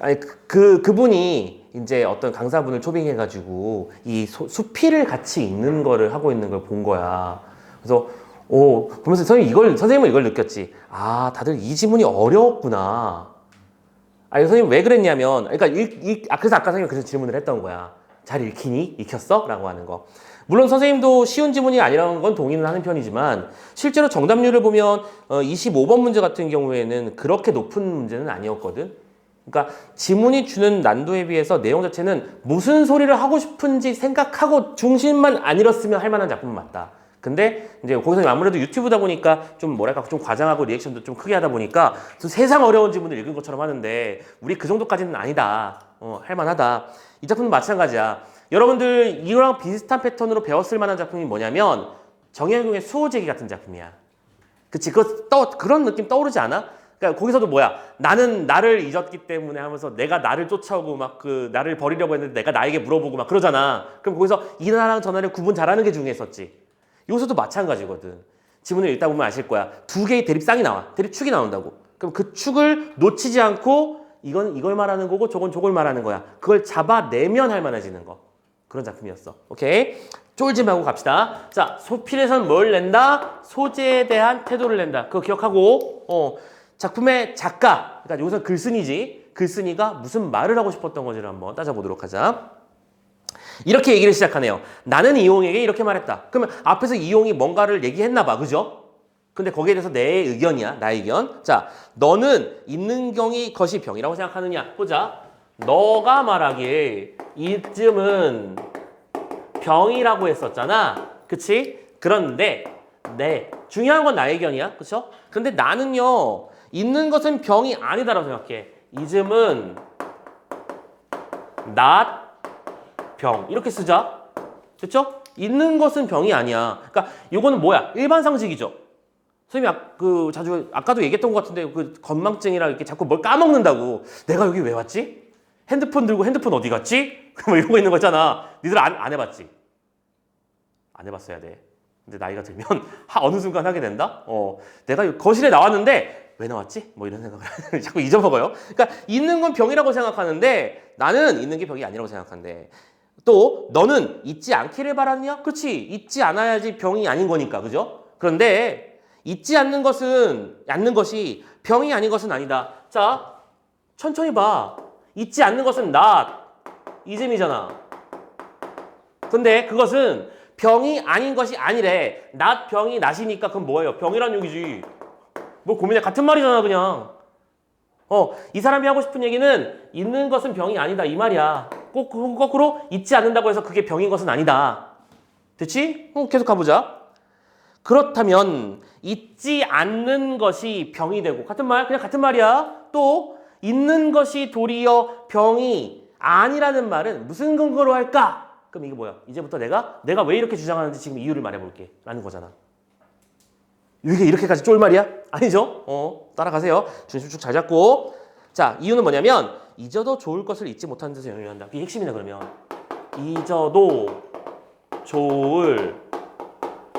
아니 그분이 이제 어떤 강사분을 초빙해가지고 이 수필을 같이 읽는 거를 하고 있는 걸 본 거야. 그래서 보면서 선생님은 이걸 느꼈지. 아, 다들 이 지문이 어려웠구나. 아니, 선생님 왜 그랬냐면, 그러니까 그래서 아까 선생님이 그래서 질문을 했던 거야. 잘 읽히니? 익혔어? 라고 하는 거. 물론 선생님도 쉬운 지문이 아니라는 건 동의는 하는 편이지만 실제로 정답률을 보면 25번 문제 같은 경우에는 그렇게 높은 문제는 아니었거든. 그러니까 지문이 주는 난도에 비해서 내용 자체는 무슨 소리를 하고 싶은지 생각하고 중심만 안 잃었으면 할 만한 작품은 맞다. 근데 이제 거기서 아무래도 유튜브다 보니까 좀 뭐랄까 좀 과장하고 리액션도 좀 크게 하다 보니까 좀 세상 어려운 지문을 읽은 것처럼 하는데 우리 그 정도까지는 아니다. 할만하다. 이 작품도 마찬가지야. 여러분들 이거랑 비슷한 패턴으로 배웠을 만한 작품이 뭐냐면 정약용의 수호제기 같은 작품이야. 그치? 그런 느낌 떠오르지 않아? 그러니까 거기서도 뭐야? 나는 나를 잊었기 때문에 하면서 내가 나를 쫓아오고 막 나를 버리려고 했는데 내가 나에게 물어보고 막 그러잖아. 그럼 거기서 이 나라랑 저 나라를 구분 잘하는 게 중요했었지. 여기서도 마찬가지거든. 지문을 읽다 보면 아실 거야. 두 개의 대립쌍이 나와. 대립축이 나온다고. 그럼 그 축을 놓치지 않고 이건 이걸 말하는 거고 저건 저걸 말하는 거야. 그걸 잡아내면 할 만해지는 거. 그런 작품이었어. 오케이? 쫄지 말고 갑시다. 자, 소필에선 뭘 낸다? 소재에 대한 태도를 낸다. 그거 기억하고 작품의 작가, 그러니까 여기서 글쓴이지. 글쓴이가 무슨 말을 하고 싶었던 건지를 한번 따져보도록 하자. 이렇게 얘기를 시작하네요. 나는 이용에게 이렇게 말했다. 그러면 앞에서 이용이 뭔가를 얘기했나 봐. 그죠? 근데 거기에 대해서 내 의견이야. 나의 의견. 자, 너는 있는 것이 병이라고 생각하느냐? 보자. 너가 말하길 이쯤은 병이라고 했었잖아. 그치? 그런데 중요한 건 나의 의견이야. 그쵸? 근데 나는요. 있는 것은 병이 아니다라고 생각해. 이즘은 not 병 이렇게 쓰자. 됐죠? 있는 것은 병이 아니야. 그러니까 이거는 뭐야? 일반 상식이죠. 선생님이 자주 아까도 얘기했던 것 같은데 그 건망증이라 이렇게 자꾸 뭘 까먹는다고. 내가 여기 왜 왔지? 핸드폰 들고 핸드폰 어디 갔지? 뭐 이러고 있는 거잖아. 니들 안 해봤지? 안 해봤어야 돼. 근데 나이가 들면 어느 순간 하게 된다. 내가 거실에 나왔는데 왜 나왔지? 뭐 이런 생각을 자꾸 잊어먹어요. 그러니까 있는 건 병이라고 생각하는데 나는 있는 게 병이 아니라고 생각한대. 또 너는 잊지 않기를 바라느냐? 그렇지. 잊지 않아야지 병이 아닌 거니까. 그죠? 그런데 잊지 않는 것이 병이 아닌 것은 아니다. 자, 천천히 봐. 잊지 않는 것은 not, 이즘이잖아. 근데 그것은 병이 아닌 것이 아니래. not 병이 not이니까 그건 뭐예요? 병이란 얘기지. 뭐 고민해. 같은 말이잖아 그냥. 이 사람이 하고 싶은 얘기는 있는 것은 병이 아니다 이 말이야. 거꾸로 잊지 않는다고 해서 그게 병인 것은 아니다. 됐지? 계속 가보자. 그렇다면 잊지 않는 것이 병이 되고 같은 말? 그냥 같은 말이야. 또 있는 것이 도리어 병이 아니라는 말은 무슨 근거로 할까? 그럼 이게 뭐야? 이제부터 내가 왜 이렇게 주장하는지 지금 이유를 말해볼게 라는 거잖아. 이게 이렇게까지 쫄말이야? 아니죠? 따라가세요. 중심 쭉 잘 잡고. 자, 이유는 뭐냐면 잊어도 좋을 것을 잊지 못하는 데서 영향을 한다. 그게 핵심이다 그러면. 잊어도 좋을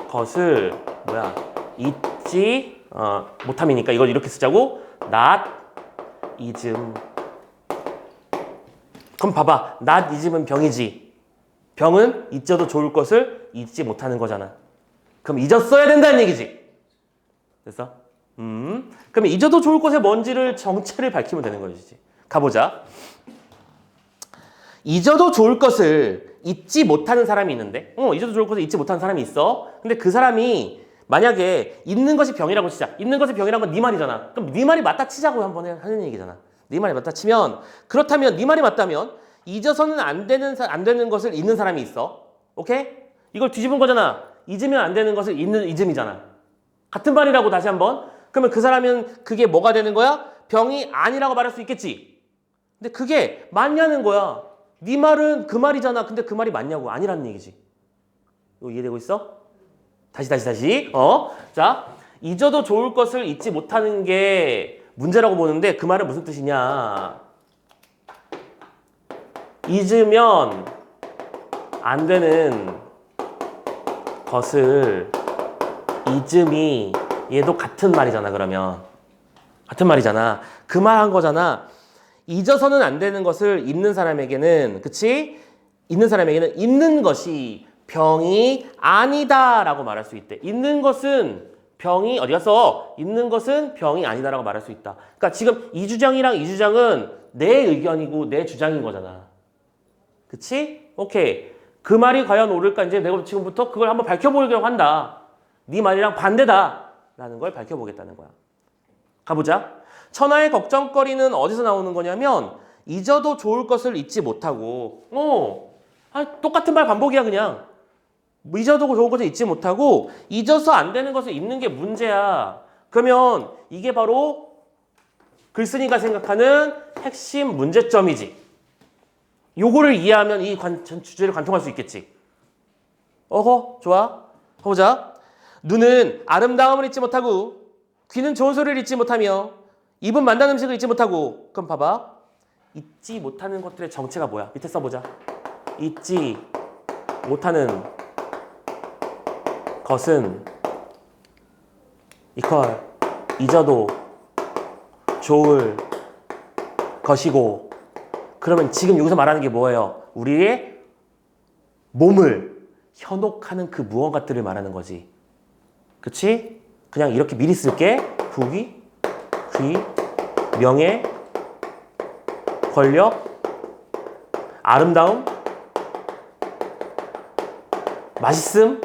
것을 잊지 못함이니까 이걸 이렇게 쓰자고. not ism. 그럼 봐봐. not ism은 병이지. 병은 잊어도 좋을 것을 잊지 못하는 거잖아. 그럼 잊었어야 된다는 얘기지. 됐어? 그러면 잊어도 좋을 것의 뭔지를 정체를 밝히면 되는 거지. 가보자. 잊어도 좋을 것을 잊지 못하는 사람이 있는데, 잊어도 좋을 것을 잊지 못하는 사람이 있어. 근데 그 사람이 만약에 있는 것이 병이라고 치자. 있는 것이 병이라는 건 네 말이잖아. 그럼 네 말이 맞다 치자고 한번 하는 얘기잖아. 네 말이 맞다 치면, 그렇다면 네 말이 맞다면 잊어서는 안 되는 것을 잊는 사람이 있어. 오케이? 이걸 뒤집은 거잖아. 잊으면 안 되는 것을 잊는 잊음이잖아. 같은 말이라고 다시 한번. 그러면 그 사람은 그게 뭐가 되는 거야? 병이 아니라고 말할 수 있겠지. 근데 그게 맞냐는 거야. 네 말은 그 말이잖아. 근데 그 말이 맞냐고. 아니라는 얘기지. 이거 이해되고 있어? 다시. 자, 잊어도 좋을 것을 잊지 못하는 게 문제라고 보는데 그 말은 무슨 뜻이냐? 잊으면 안 되는 것을 잊음이 얘도 같은 말이잖아. 그러면 같은 말이잖아. 그 말 한 거잖아. 잊어서는 안 되는 것을 잊는 사람에게는, 그치? 잊는 사람에게는 잊는 것이 병이 아니다라고 말할 수 있대. 잊는 것은 병이 어디 갔어? 잊는 것은 병이 아니다라고 말할 수 있다. 그러니까 지금 이 주장이랑 이 주장은 내 의견이고 내 주장인 거잖아. 그치? 오케이. 그 말이 과연 옳을까? 이제 내가 지금부터 그걸 한번 밝혀보려고 한다. 네 말이랑 반대다라는 걸 밝혀보겠다는 거야. 가보자. 천하의 걱정거리는 어디서 나오는 거냐면 잊어도 좋을 것을 잊지 못하고 똑같은 말 반복이야 그냥. 잊어두고 좋은 것을 잊지 못하고 잊어서 안 되는 것을 잊는 게 문제야. 그러면 이게 바로 글쓴이가 생각하는 핵심 문제점이지. 요거를 이해하면 이 주제를 관통할 수 있겠지. 어허, 좋아. 보자. 눈은 아름다움을 잊지 못하고 귀는 좋은 소리를 잊지 못하며 입은 만난 음식을 잊지 못하고. 그럼 봐봐. 잊지 못하는 것들의 정체가 뭐야? 밑에 써보자. 잊지 못하는 것은 이퀄 잊어도 좋을 것이고. 그러면 지금 여기서 말하는 게 뭐예요? 우리의 몸을 현혹하는 그 무언가들을 말하는 거지. 그치? 그냥 이렇게 미리 쓸게. 부귀, 귀, 명예, 권력, 아름다움, 맛있음.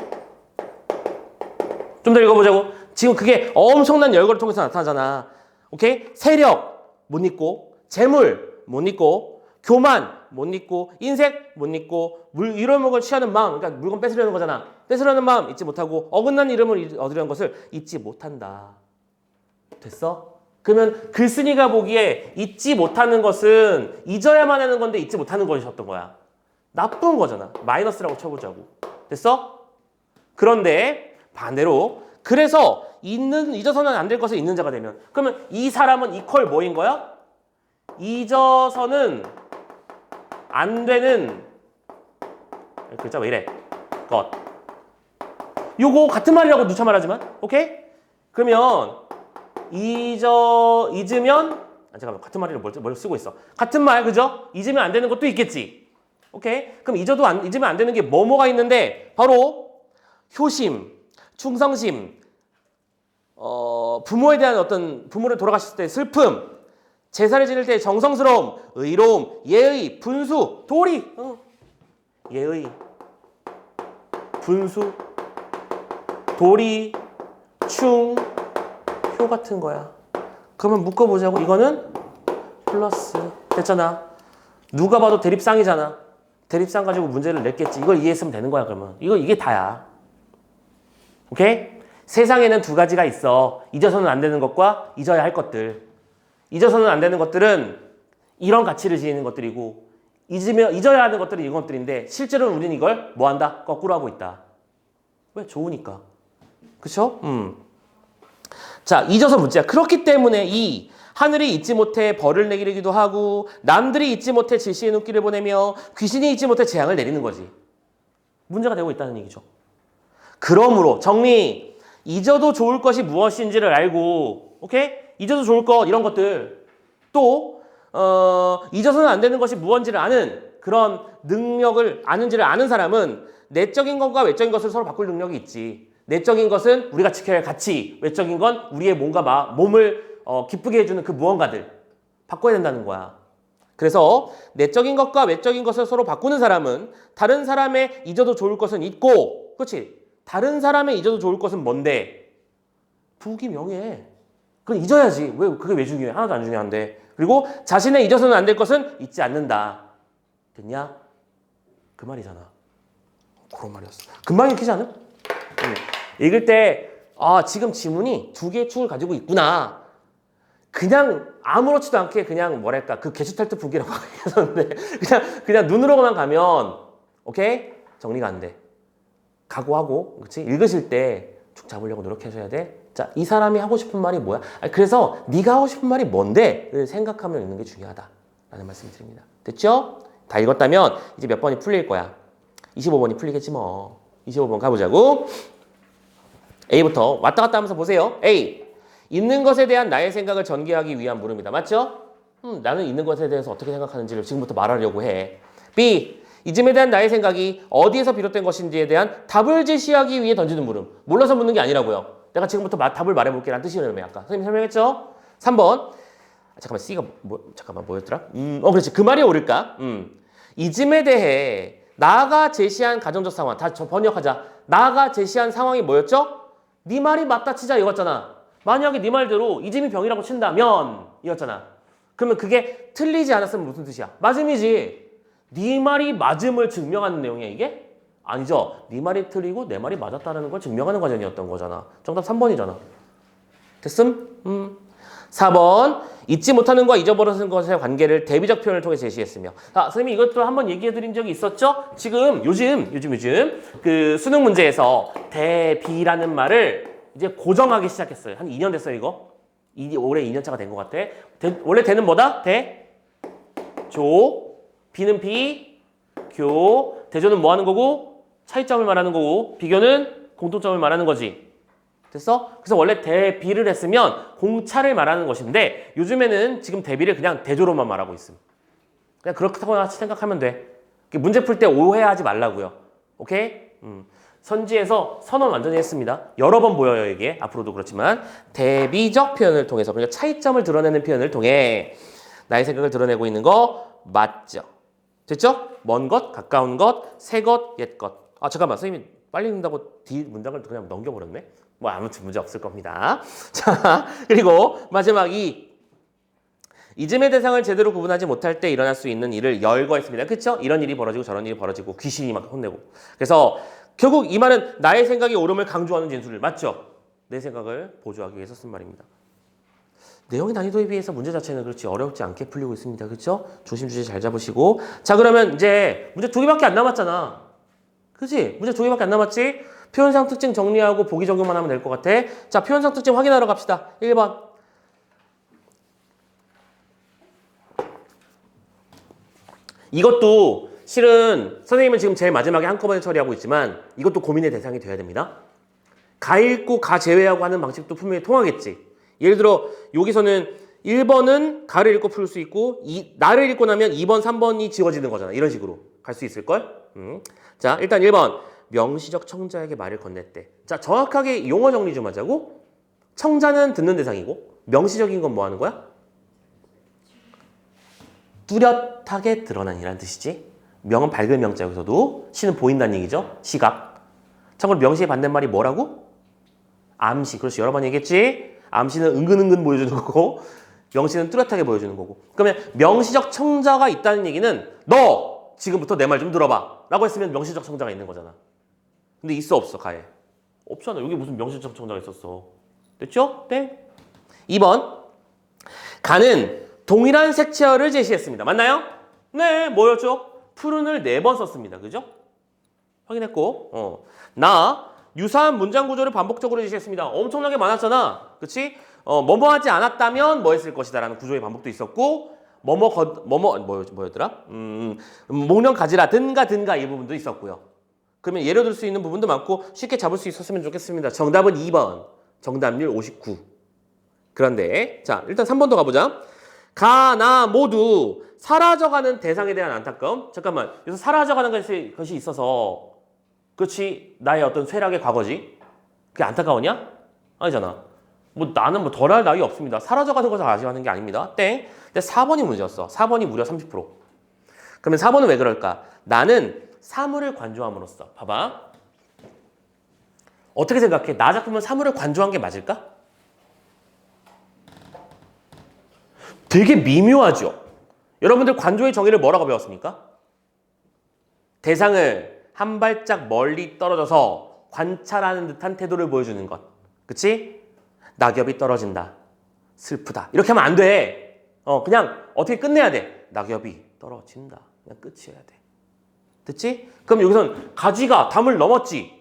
좀 더 읽어보자고. 지금 그게 엄청난 열거를 통해서 나타나잖아. 오케이? 세력 못 잊고, 재물 못 잊고, 교만 못 잊고, 인색 못 잊고, 이런 걸 취하는 마음, 그러니까 물건 뺏으려는 거잖아. 뺏으려는 마음 잊지 못하고, 어긋난 이름을 얻으려는 것을 잊지 못한다. 됐어? 그러면 글쓴이가 보기에 잊지 못하는 것은 잊어야만 하는 건데 잊지 못하는 것이었던 거야. 나쁜 거잖아. 마이너스라고 쳐보자고. 됐어? 그런데 반대로 그래서 잊어서는 안 될 것을 잊는 자가 되면, 그러면 이 사람은 이퀄 뭐인 거야? 잊어서는 안 되는 글자 왜 이래? 것. 요거 같은 말이라고 누차 말하지만, 오케이? 그러면 잊으면 잠깐만, 같은 말이라고 뭘 쓰고 있어? 같은 말, 그죠? 잊으면 안 되는 것도 있겠지. 오케이? 그럼 잊으면 안 되는 게 뭐가 있는데, 바로 효심, 충성심, 부모에 대한 부모를 돌아가셨을 때 슬픔, 제사를 지낼 때 정성스러움, 의로움, 예의, 분수, 도리. 예의, 분수, 도리, 효 같은 거야. 그러면 묶어보자고. 이거는 플러스. 됐잖아. 누가 봐도 대립상이잖아. 대립상 가지고 문제를 냈겠지. 이걸 이해했으면 되는 거야, 그러면. 이게 다야. 오케이? 세상에는 두 가지가 있어. 잊어서는 안 되는 것과 잊어야 할 것들. 잊어서는 안 되는 것들은 이런 가치를 지니는 것들이고, 잊어야 하는 것들은 이런 것들인데, 실제로는 우리는 이걸 뭐 한다? 거꾸로 하고 있다. 왜? 좋으니까. 그쵸? 자, 잊어서 묻자. 그렇기 때문에 이 하늘이 잊지 못해 벌을 내리기도 하고, 남들이 잊지 못해 질시의 눈길을 보내며, 귀신이 잊지 못해 재앙을 내리는 거지. 문제가 되고 있다는 얘기죠. 그러므로 정리, 잊어도 좋을 것이 무엇인지를 알고, 오케이? 잊어도 좋을 것, 이런 것들. 또 잊어서는 안 되는 것이 무엇인지를 아는 그런 능력을 아는 사람은 내적인 것과 외적인 것을 서로 바꿀 능력이 있지. 내적인 것은 우리가 지켜야 할 가치, 외적인 건 우리의 몸을 기쁘게 해주는 그 무언가들 바꿔야 된다는 거야. 그래서 내적인 것과 외적인 것을 서로 바꾸는 사람은 다른 사람의 잊어도 좋을 것은 잊고, 그렇지? 다른 사람의 잊어도 좋을 것은 뭔데? 부귀 명예. 그건 잊어야지. 그게 왜 중요해? 하나도 안 중요한데. 그리고 자신의 잊어서는 안 될 것은 잊지 않는다. 됐냐? 그 말이잖아. 그런 말이었어. 금방 읽히지 않음? 읽을 때 지금 지문이 두 개의 축을 가지고 있구나. 그냥 아무렇지도 않게 그냥 뭐랄까 그 게슈탈트 부기라고 얘기했었는데 그냥 눈으로만 가면 오케이? 정리가 안 돼. 각오하고, 그렇지? 읽으실 때 축 잡으려고 노력하셔야 돼. 자, 이 사람이 하고 싶은 말이 뭐야? 그래서 네가 하고 싶은 말이 뭔데?를 생각하며 읽는 게 중요하다라는 말씀을 드립니다. 됐죠? 다 읽었다면 이제 몇 번이 풀릴 거야? 25번이 풀리겠지 뭐. 25번 가보자고. A부터 왔다 갔다 하면서 보세요. A. 있는 것에 대한 나의 생각을 전개하기 위한 물음이다. 맞죠? 나는 있는 것에 대해서 어떻게 생각하는지를 지금부터 말하려고 해. B. 잊음에 대한 나의 생각이 어디에서 비롯된 것인지에 대한 답을 제시하기 위해 던지는 물음. 몰라서 묻는 게 아니라고요. 내가 지금부터 답을 말해볼게 라는 뜻이라며 아까. 선생님이 설명했죠? 3번. 잠깐만 C가 뭐였더라? 그렇지. 그 말이 옳을까? 잊음에 대해 나가 제시한 가정적 상황. 다 번역하자. 나가 제시한 상황이 뭐였죠? 네 말이 맞다 치자 이거였잖아. 만약에 네 말대로 잊음이 병이라고 친다면 이었잖아. 그러면 그게 틀리지 않았으면 무슨 뜻이야? 맞음이지. 네 말이 맞음을 증명하는 내용이야 이게? 아니죠. 네 말이 틀리고 내 말이 맞았다는 걸 증명하는 과정이었던 거잖아. 정답 3번이잖아. 됐음? 4번. 잊지 못하는 것과 잊어버리는 것의 관계를 대비적 표현을 통해 제시했으며. 아, 선생님이 이것도 한번 얘기해드린 적이 있었죠? 지금 요즘 그 수능 문제에서 대비라는 말을 이제 고정하기 시작했어요. 한 2년 됐어요, 이거. 올해 2년차가 된 것 같아. 원래 대는 뭐다? 조. 비는 비. 교. 대조는 뭐 하는 거고? 차이점을 말하는 거고. 비교는 공통점을 말하는 거지. 됐어? 그래서 원래 대비를 했으면 공차를 말하는 것인데 요즘에는 지금 대비를 그냥 대조로만 말하고 있음. 그냥 그렇다고 생각하면 돼. 문제 풀 때 오해하지 말라고요. 오케이? 선지에서 선언 완전히 했습니다. 여러 번 보여요, 이게. 앞으로도 그렇지만 대비적 표현을 통해서 그러니까 차이점을 드러내는 표현을 통해 나의 생각을 드러내고 있는 거 맞죠? 됐죠? 먼 것, 가까운 것, 새 것, 옛 것. 아, 잠깐만. 선생님이 빨리 읽는다고 뒤 문장을 그냥 넘겨버렸네? 뭐 아무튼 문제 없을 겁니다. 자, 그리고 마지막 이즘의 대상을 제대로 구분하지 못할 때 일어날 수 있는 일을 열거했습니다. 그렇죠? 이런 일이 벌어지고 저런 일이 벌어지고 귀신이 막 혼내고. 그래서 결국 이 말은 나의 생각이 옳음을 강조하는 진술. 맞죠? 내 생각을 보조하기 위해서 쓴 말입니다. 내용의 난이도에 비해서 문제 자체는 그렇지 어렵지 않게 풀리고 있습니다. 그렇죠? 중심 주제 잘 잡으시고. 자, 그러면 이제 문제 2개밖에 안 남았잖아. 그치? 문제 2개밖에 안 남았지? 표현상 특징 정리하고 보기 적용만 하면 될 것 같아. 자, 표현상 특징 확인하러 갑시다. 1번. 이것도 실은 선생님은 지금 제일 마지막에 한꺼번에 처리하고 있지만 이것도 고민의 대상이 돼야 됩니다. 가 읽고 가 제외하고 하는 방식도 분명히 통하겠지. 예를 들어 여기서는 1번은 가를 읽고 풀 수 있고 나를 읽고 나면 2번, 3번이 지워지는 거잖아. 이런 식으로 갈 수 있을걸? 자, 일단 1번. 명시적 청자에게 말을 건넸대. 자, 정확하게 용어 정리 좀 하자고. 청자는 듣는 대상이고 명시적인 건 뭐 하는 거야? 뚜렷하게 드러난이라는 뜻이지. 명은 밝은 명자 여기서도 시는 보인다는 얘기죠. 시각. 참고로 명시의 반대말이 뭐라고? 암시. 그렇지. 여러 번 얘기했지. 암시는 은근은근 보여주는 거고 명시는 뚜렷하게 보여주는 거고. 그러면 명시적 청자가 있다는 얘기는 너 지금부터 내 말 좀 들어봐 라고 했으면 명시적 청자가 있는 거잖아. 근데 있어 없어 가에? 없잖아. 여기 무슨 명시적 청자가 있었어. 됐죠? 네. 2번. 가는 동일한 색채어를 제시했습니다. 맞나요? 네. 뭐였죠? 푸른을 4번 썼습니다. 그죠? 확인했고. 나 유사한 문장 구조를 반복적으로 제시했습니다. 엄청나게 많았잖아. 그치? 뭐뭐 하지 않았다면 뭐 했을 것이다 라는 구조의 반복도 있었고 뭐였더라? 목련 가지라든가 이 부분도 있었고요. 그러면 예로 들 수 있는 부분도 많고 쉽게 잡을 수 있었으면 좋겠습니다. 정답은 2번. 정답률 59. 그런데 자, 일단 3번 더 가보자. 가, 나 모두 사라져가는 대상에 대한 안타까움. 잠깐만. 여기서 사라져가는 것이 있어서 그렇지 나의 어떤 쇠락의 과거지. 그게 안타까우냐? 아니잖아. 뭐 나는 뭐 덜할 나위 없습니다. 사라져가는 것을 아쉬워하는 게 아닙니다. 땡. 근데 4번이 문제였어. 4번이 무려 30%. 그러면 4번은 왜 그럴까? 나는 사물을 관조함으로써. 봐봐. 어떻게 생각해? 나 작품은 사물을 관조한 게 맞을까? 되게 미묘하죠? 여러분들 관조의 정의를 뭐라고 배웠습니까? 대상을 한 발짝 멀리 떨어져서 관찰하는 듯한 태도를 보여주는 것. 그치? 낙엽이 떨어진다. 슬프다. 이렇게 하면 안 돼. 그냥 어떻게 끝내야 돼. 낙엽이 떨어진다. 그냥 끝이어야 돼. 됐지? 그럼 여기선 가지가 담을 넘었지.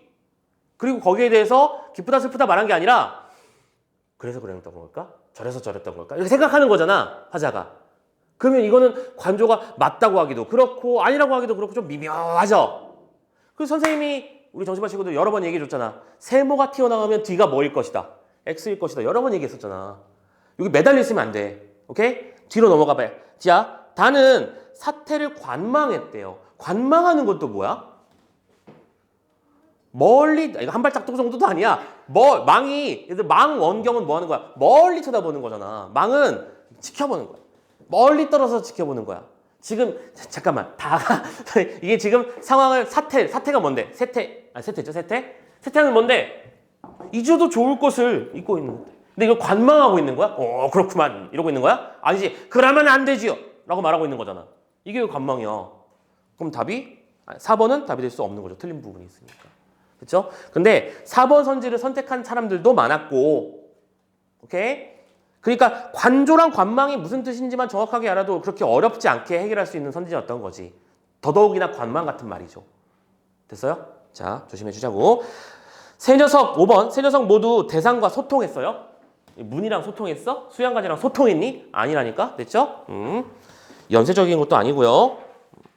그리고 거기에 대해서 기쁘다 슬프다 말한 게 아니라 그래서 그랬던 걸까? 저래서 저랬던 걸까? 이렇게 생각하는 거잖아. 화자가. 그러면 이거는 관조가 맞다고 하기도 그렇고 아니라고 하기도 그렇고 좀 미묘하죠. 그래서 선생님이 우리 정신반 친구들 여러 번 얘기해 줬잖아. 세모가 튀어나오면 뒤가 뭐일 것이다. X일 것이다. 여러 번 얘기했었잖아. 여기 매달려 있으면 안 돼. 오케이? 뒤로 넘어가 봐요. 자, 다는 사태를 관망했대요. 관망하는 것도 뭐야? 멀리, 이거 한 발짝 정도도 아니야. 망 원경은 뭐 하는 거야? 멀리 쳐다보는 거잖아. 망은 지켜보는 거야. 멀리 떨어져서 지켜보는 거야. 지금, 잠깐만. 이게 지금 상황을 사태가 뭔데? 세태죠, 세태? 세태는 뭔데? 잊어도 좋을 것을 잊고 있는 건데. 근데 이걸 관망하고 있는 거야? 그렇구만. 이러고 있는 거야? 아니지. 그러면 안 되지요. 라고 말하고 있는 거잖아. 이게 왜 관망이야? 그럼 답이 4번은 답이 될 수 없는 거죠. 틀린 부분이 있으니까. 그렇죠? 근데 4번 선지를 선택한 사람들도 많았고, 오케이? 그러니까 관조랑 관망이 무슨 뜻인지만 정확하게 알아도 그렇게 어렵지 않게 해결할 수 있는 선지였던 거지. 더더욱이나 관망 같은 말이죠. 됐어요? 자, 조심해 주자고. 세 녀석 5번. 세 녀석 모두 대상과 소통했어요? 문이랑 소통했어? 수양관이랑 소통했니? 아니라니까. 됐죠? 연쇄적인 것도 아니고요.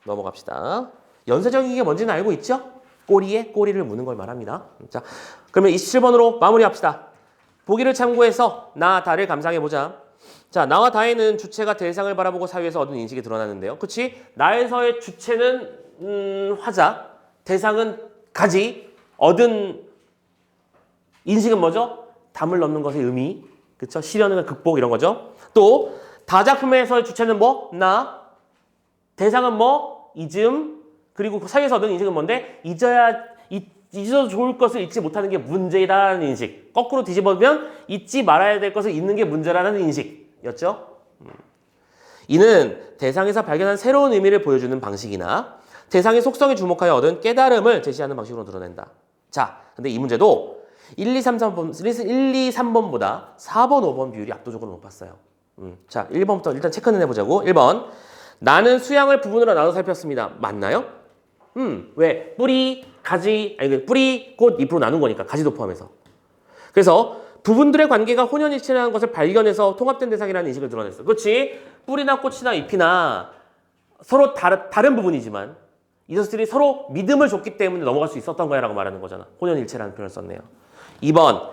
넘어갑시다. 연쇄적인 게 뭔지는 알고 있죠? 꼬리에 꼬리를 무는 걸 말합니다. 자, 그러면 27번으로 마무리합시다. 보기를 참고해서 나, 다를 감상해보자. 자, 나와 다에는 주체가 대상을 바라보고 사유에서 얻은 인식이 드러나는데요. 그치? 나에서의 주체는 화자, 대상은 가지, 얻은 인식은 뭐죠? 담을 넘는 것의 의미, 그쵸? 시련은 극복 이런 거죠. 또 다작품에서의 주체는 뭐? 나, 대상은 뭐? 잊음, 그리고 사유에서 얻은 인식은 뭔데? 잊어도 좋을 것을 잊지 못하는 게 문제라는 인식. 거꾸로 뒤집어보면 잊지 말아야 될 것을 잊는 게 문제라는 인식이었죠. 이는 대상에서 발견한 새로운 의미를 보여주는 방식이나 대상의 속성에 주목하여 얻은 깨달음을 제시하는 방식으로 드러낸다. 자, 근데 이 문제도 1, 2, 3번보다 4번, 5번 비율이 압도적으로 높았어요. 자, 1번부터 일단 체크는 해보자고. 1번. 나는 수양을 부분으로 나눠 살폈습니다. 맞나요? 왜? 뿌리, 가지, 아니 뿌리, 꽃, 잎으로 나눈 거니까. 가지도 포함해서. 그래서 부분들의 관계가 혼연일체라는 것을 발견해서 통합된 대상이라는 인식을 드러냈어. 그렇지? 뿌리나 꽃이나 잎이나 서로 다른 부분이지만 이 녀석들이 서로 믿음을 줬기 때문에 넘어갈 수 있었던 거야 라고 말하는 거잖아. 혼연일체라는 표현을 썼네요. 2번.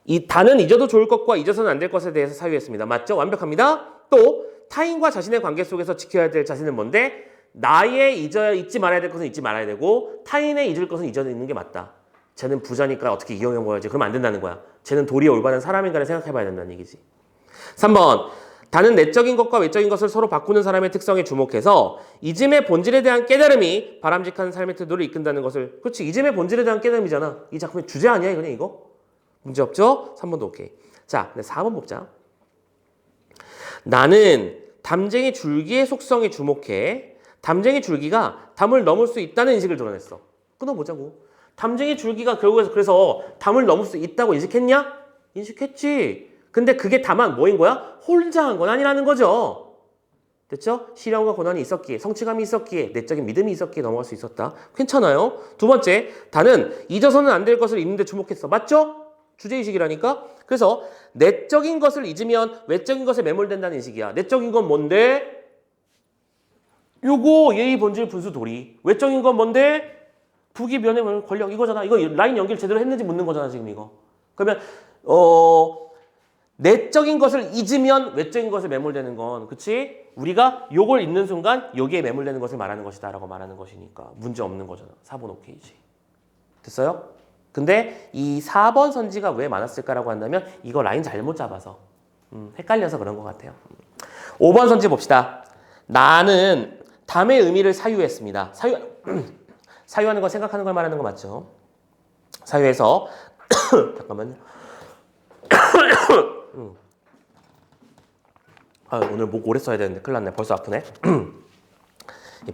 이 다는 잊어도 좋을 것과 잊어서는 안 될 것에 대해서 사유했습니다. 맞죠? 완벽합니다. 또 타인과 자신의 관계 속에서 지켜야 될 자신은 뭔데? 나의 잊지 말아야 될 것은 잊지 말아야 되고 타인의 잊을 것은 잊어 있는 게 맞다. 쟤는 부자니까 어떻게 이용해 먹어야지. 그러면 안 된다는 거야. 쟤는 도리에 올바른 사람인가를 생각해 봐야 된다는 얘기지. 3번. 다는 내적인 것과 외적인 것을 서로 바꾸는 사람의 특성에 주목해서 잊음의 본질에 대한 깨달음이 바람직한 삶의 태도를 이끈다는 것을. 그렇지. 잊음의 본질에 대한 깨달음이잖아. 이 작품의 주제 아니야 그냥 이거? 문제 없죠? 3번도 오케이. 자, 4번 보자. 나는 담쟁이 줄기의 속성에 주목해 담쟁이 줄기가 담을 넘을 수 있다는 인식을 드러냈어. 끊어보자고. 담쟁이 줄기가 결국에서 그래서 담을 넘을 수 있다고 인식했냐? 인식했지. 근데 그게 다만 뭐인 거야? 홀장한 건 아니라는 거죠. 됐죠? 시련과 고난이 있었기에, 성취감이 있었기에, 내적인 믿음이 있었기에 넘어갈 수 있었다. 괜찮아요. 두 번째, 다는 잊어서는 안 될 것을 잊는데 주목했어. 맞죠? 주제의식이라니까? 그래서 내적인 것을 잊으면 외적인 것에 매몰된다는 인식이야. 내적인 건 뭔데? 요거 예의 본질 분수 도리. 외적인 건 뭔데? 부기 면회 권력 이거잖아. 이거 라인 연결 제대로 했는지 묻는 거잖아 지금 이거. 그러면 내적인 것을 잊으면 외적인 것에 매몰되는 건 그치? 우리가 요걸 잊는 순간 여기에 매몰되는 것을 말하는 것이다 라고 말하는 것이니까 문제 없는 거잖아. 4번 오케이지. 됐어요? 근데 이 4번 선지가 왜 많았을까라고 한다면 이거 라인 잘못 잡아서 헷갈려서 그런 것 같아요. 5번 선지 봅시다. 나는 담의 의미를 사유했습니다. 사유하는 거 생각하는 걸 말하는 거 맞죠? 사유해서 잠깐만요. 오늘 목 오래 써야 되는데 큰일 났네. 벌써 아프네.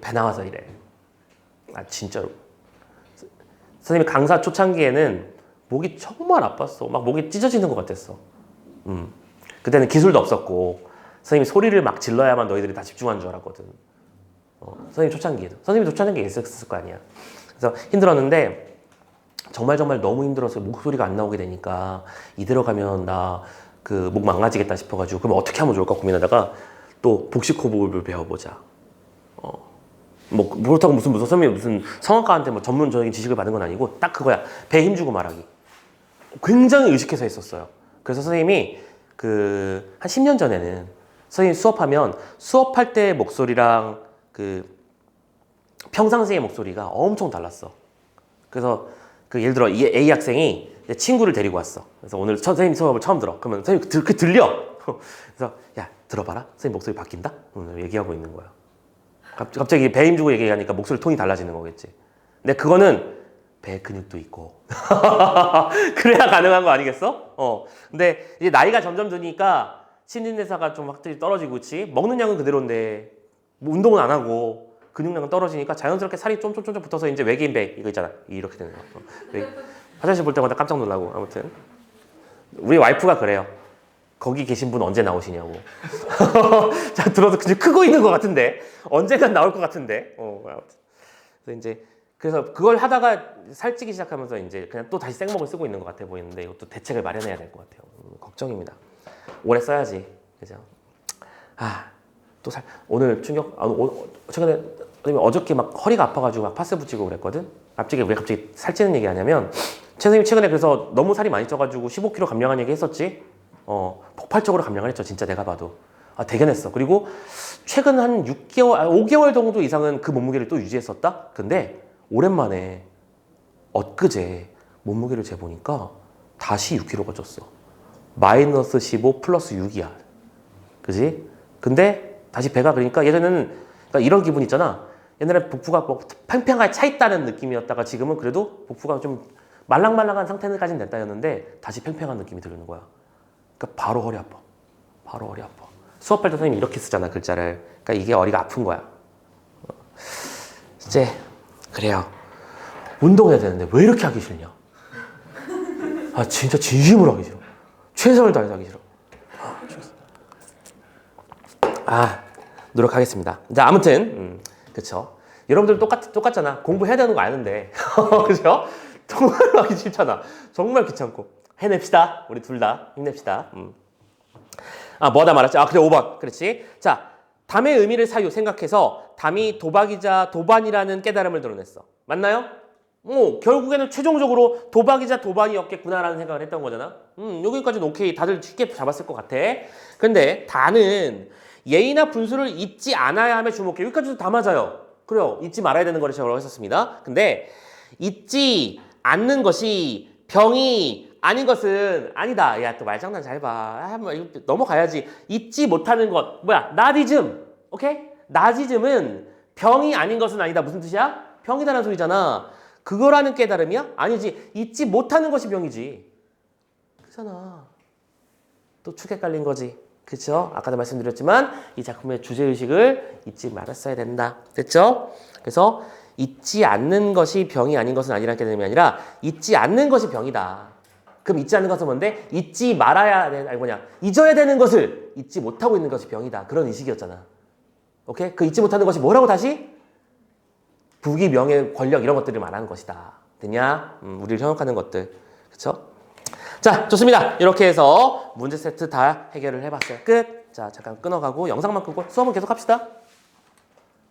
배 나와서 이래. 진짜로. 선생님이 강사 초창기에는 목이 정말 아팠어. 막 목이 찢어지는 것 같았어. 그때는 기술도 없었고 선생님이 소리를 막 질러야만 너희들이 다 집중하는 줄 알았거든. 선생님 초창기에도. 선생님이 초창기에 있었을 거 아니야. 그래서 힘들었는데 정말 너무 힘들어서 목소리가 안 나오게 되니까 이대로 가면 나 그 목 망가지겠다 싶어가지고 그럼 어떻게 하면 좋을까 고민하다가 또 복식호흡을 배워보자. 뭐 그렇다고 무슨 선생님이 무슨 성악가한테 뭐 전문적인 지식을 받은 건 아니고 딱 그거야. 배에 힘주고 말하기. 굉장히 의식해서 했었어요. 그래서 선생님이 그 한 10년 전에는 선생님 수업하면 수업할 때 목소리랑 그 평상시의 목소리가 엄청 달랐어. 그래서 그 예를 들어 이 A 학생이 친구를 데리고 왔어. 그래서 오늘 선생님 수업을 처음 들어. 그러면 선생님 그 들려. 그래서 야 들어봐라. 선생님 목소리 바뀐다. 오늘 얘기하고 있는 거야. 갑자기 배 힘주고 얘기하니까 목소리 톤이 달라지는 거겠지. 근데 그거는 배 근육도 있고 그래야 가능한 거 아니겠어? 근데 이제 나이가 점점 드니까 신진대사가 좀 확실히 떨어지고 그치? 먹는 양은 그대로인데 뭐 운동은 안 하고 근육량은 떨어지니까 자연스럽게 살이 쫌쫌쫌 붙어서 이제 외계인 배 이거 있잖아. 이렇게 되는 거야. 화장실 볼 때마다 깜짝 놀라고. 아무튼 우리 와이프가 그래요. 거기 계신 분 언제 나오시냐고. 자, 들어서 그냥 크고 있는 것 같은데 언젠간 나올 것 같은데. 그래서 그걸 하다가 살찌기 시작하면서 이제 그냥 또 다시 생목을 쓰고 있는 것 같아 보이는데 이것도 대책을 마련해야 될 것 같아요. 걱정입니다. 오래 써야지, 그죠? 오늘 충격. 최근에 어저께 막 허리가 아파가지고 막 파스 붙이고 그랬거든. 갑자기 왜 갑자기 살찌는 얘기하냐면 선생님 최근에 그래서 너무 살이 많이 쪄가지고 15kg 감량한 얘기 했었지. 폭발적으로 감량을 했죠. 진짜 내가 봐도. 대견했어. 그리고 최근 한 5개월 정도 이상은 그 몸무게를 또 유지했었다? 근데 오랜만에 엊그제 몸무게를 재보니까 다시 6kg가 쪘어. 마이너스 15 플러스 6이야. 그지? 근데 다시 배가 그러니까 예전에는 그러니까 이런 기분 있잖아. 옛날에 복부가 뭐 팽팽하게 차 있다는 느낌이었다가 지금은 그래도 복부가 좀 말랑말랑한 상태까지는 됐다였는데 다시 팽팽한 느낌이 드는 거야. 그러니까 바로 허리 아파. 바로 허리 아파. 수업할 때 선생님이 이렇게 쓰잖아, 글자를. 그러니까 이게 허리가 아픈 거야. 이제 그래요. 운동해야 되는데 왜 이렇게 하기 싫냐? 진짜 진심으로 하기 싫어. 최선을 다해서 하기 싫어. 노력하겠습니다. 자, 아무튼 그쵸. 여러분들 똑같잖아. 공부해야 되는 거 아는데. 그죠? 정말 하기 싫잖아. 정말 귀찮고. 해냅시다. 우리 둘 다 힘냅시다. 뭐 하다 말았지? 그래, 5번. 그렇지. 자, 담의 의미를 사유 생각해서 담이 도박이자 도반이라는 깨달음을 드러냈어. 맞나요? 결국에는 최종적으로 도박이자 도반이었겠구나라는 생각을 했던 거잖아. 여기까지는 오케이. 다들 쉽게 잡았을 것 같아. 근데 다는 예의나 분수를 잊지 않아야 함에 주목해. 여기까지도 다 맞아요. 그래요. 잊지 말아야 되는 거를 제가 했었습니다. 근데 잊지 않는 것이 병이 아닌 것은 아니다. 야, 또 말장난 잘 봐. 이거 넘어가야지. 잊지 못하는 것. 뭐야? 나디즘. 오케이? 나디즘은 병이 아닌 것은 아니다. 무슨 뜻이야? 병이다라는 소리잖아. 그거라는 깨달음이야? 아니지. 잊지 못하는 것이 병이지. 그렇잖아. 또 축에 깔린 거지. 그렇죠? 아까도 말씀드렸지만 이 작품의 주제의식을 잊지 말았어야 된다. 됐죠? 그래서 잊지 않는 것이 병이 아닌 것은 아니라는 깨달음이 아니라 잊지 않는 것이 병이다. 그럼 잊지 않는 것은 뭔데? 잊지 말아야 되는, 잊어야 되는 것을 잊지 못하고 있는 것이 병이다. 그런 의식이었잖아. 오케이? 그 잊지 못하는 것이 뭐라고 다시? 부귀, 명예, 권력 이런 것들을 말하는 것이다. 됐냐? 우리를 현혹하는 것들. 그쵸? 자, 좋습니다. 이렇게 해서 문제 세트 다 해결을 해봤어요. 끝. 자, 잠깐 끊어가고 영상만 끄고 수업은 계속 합시다.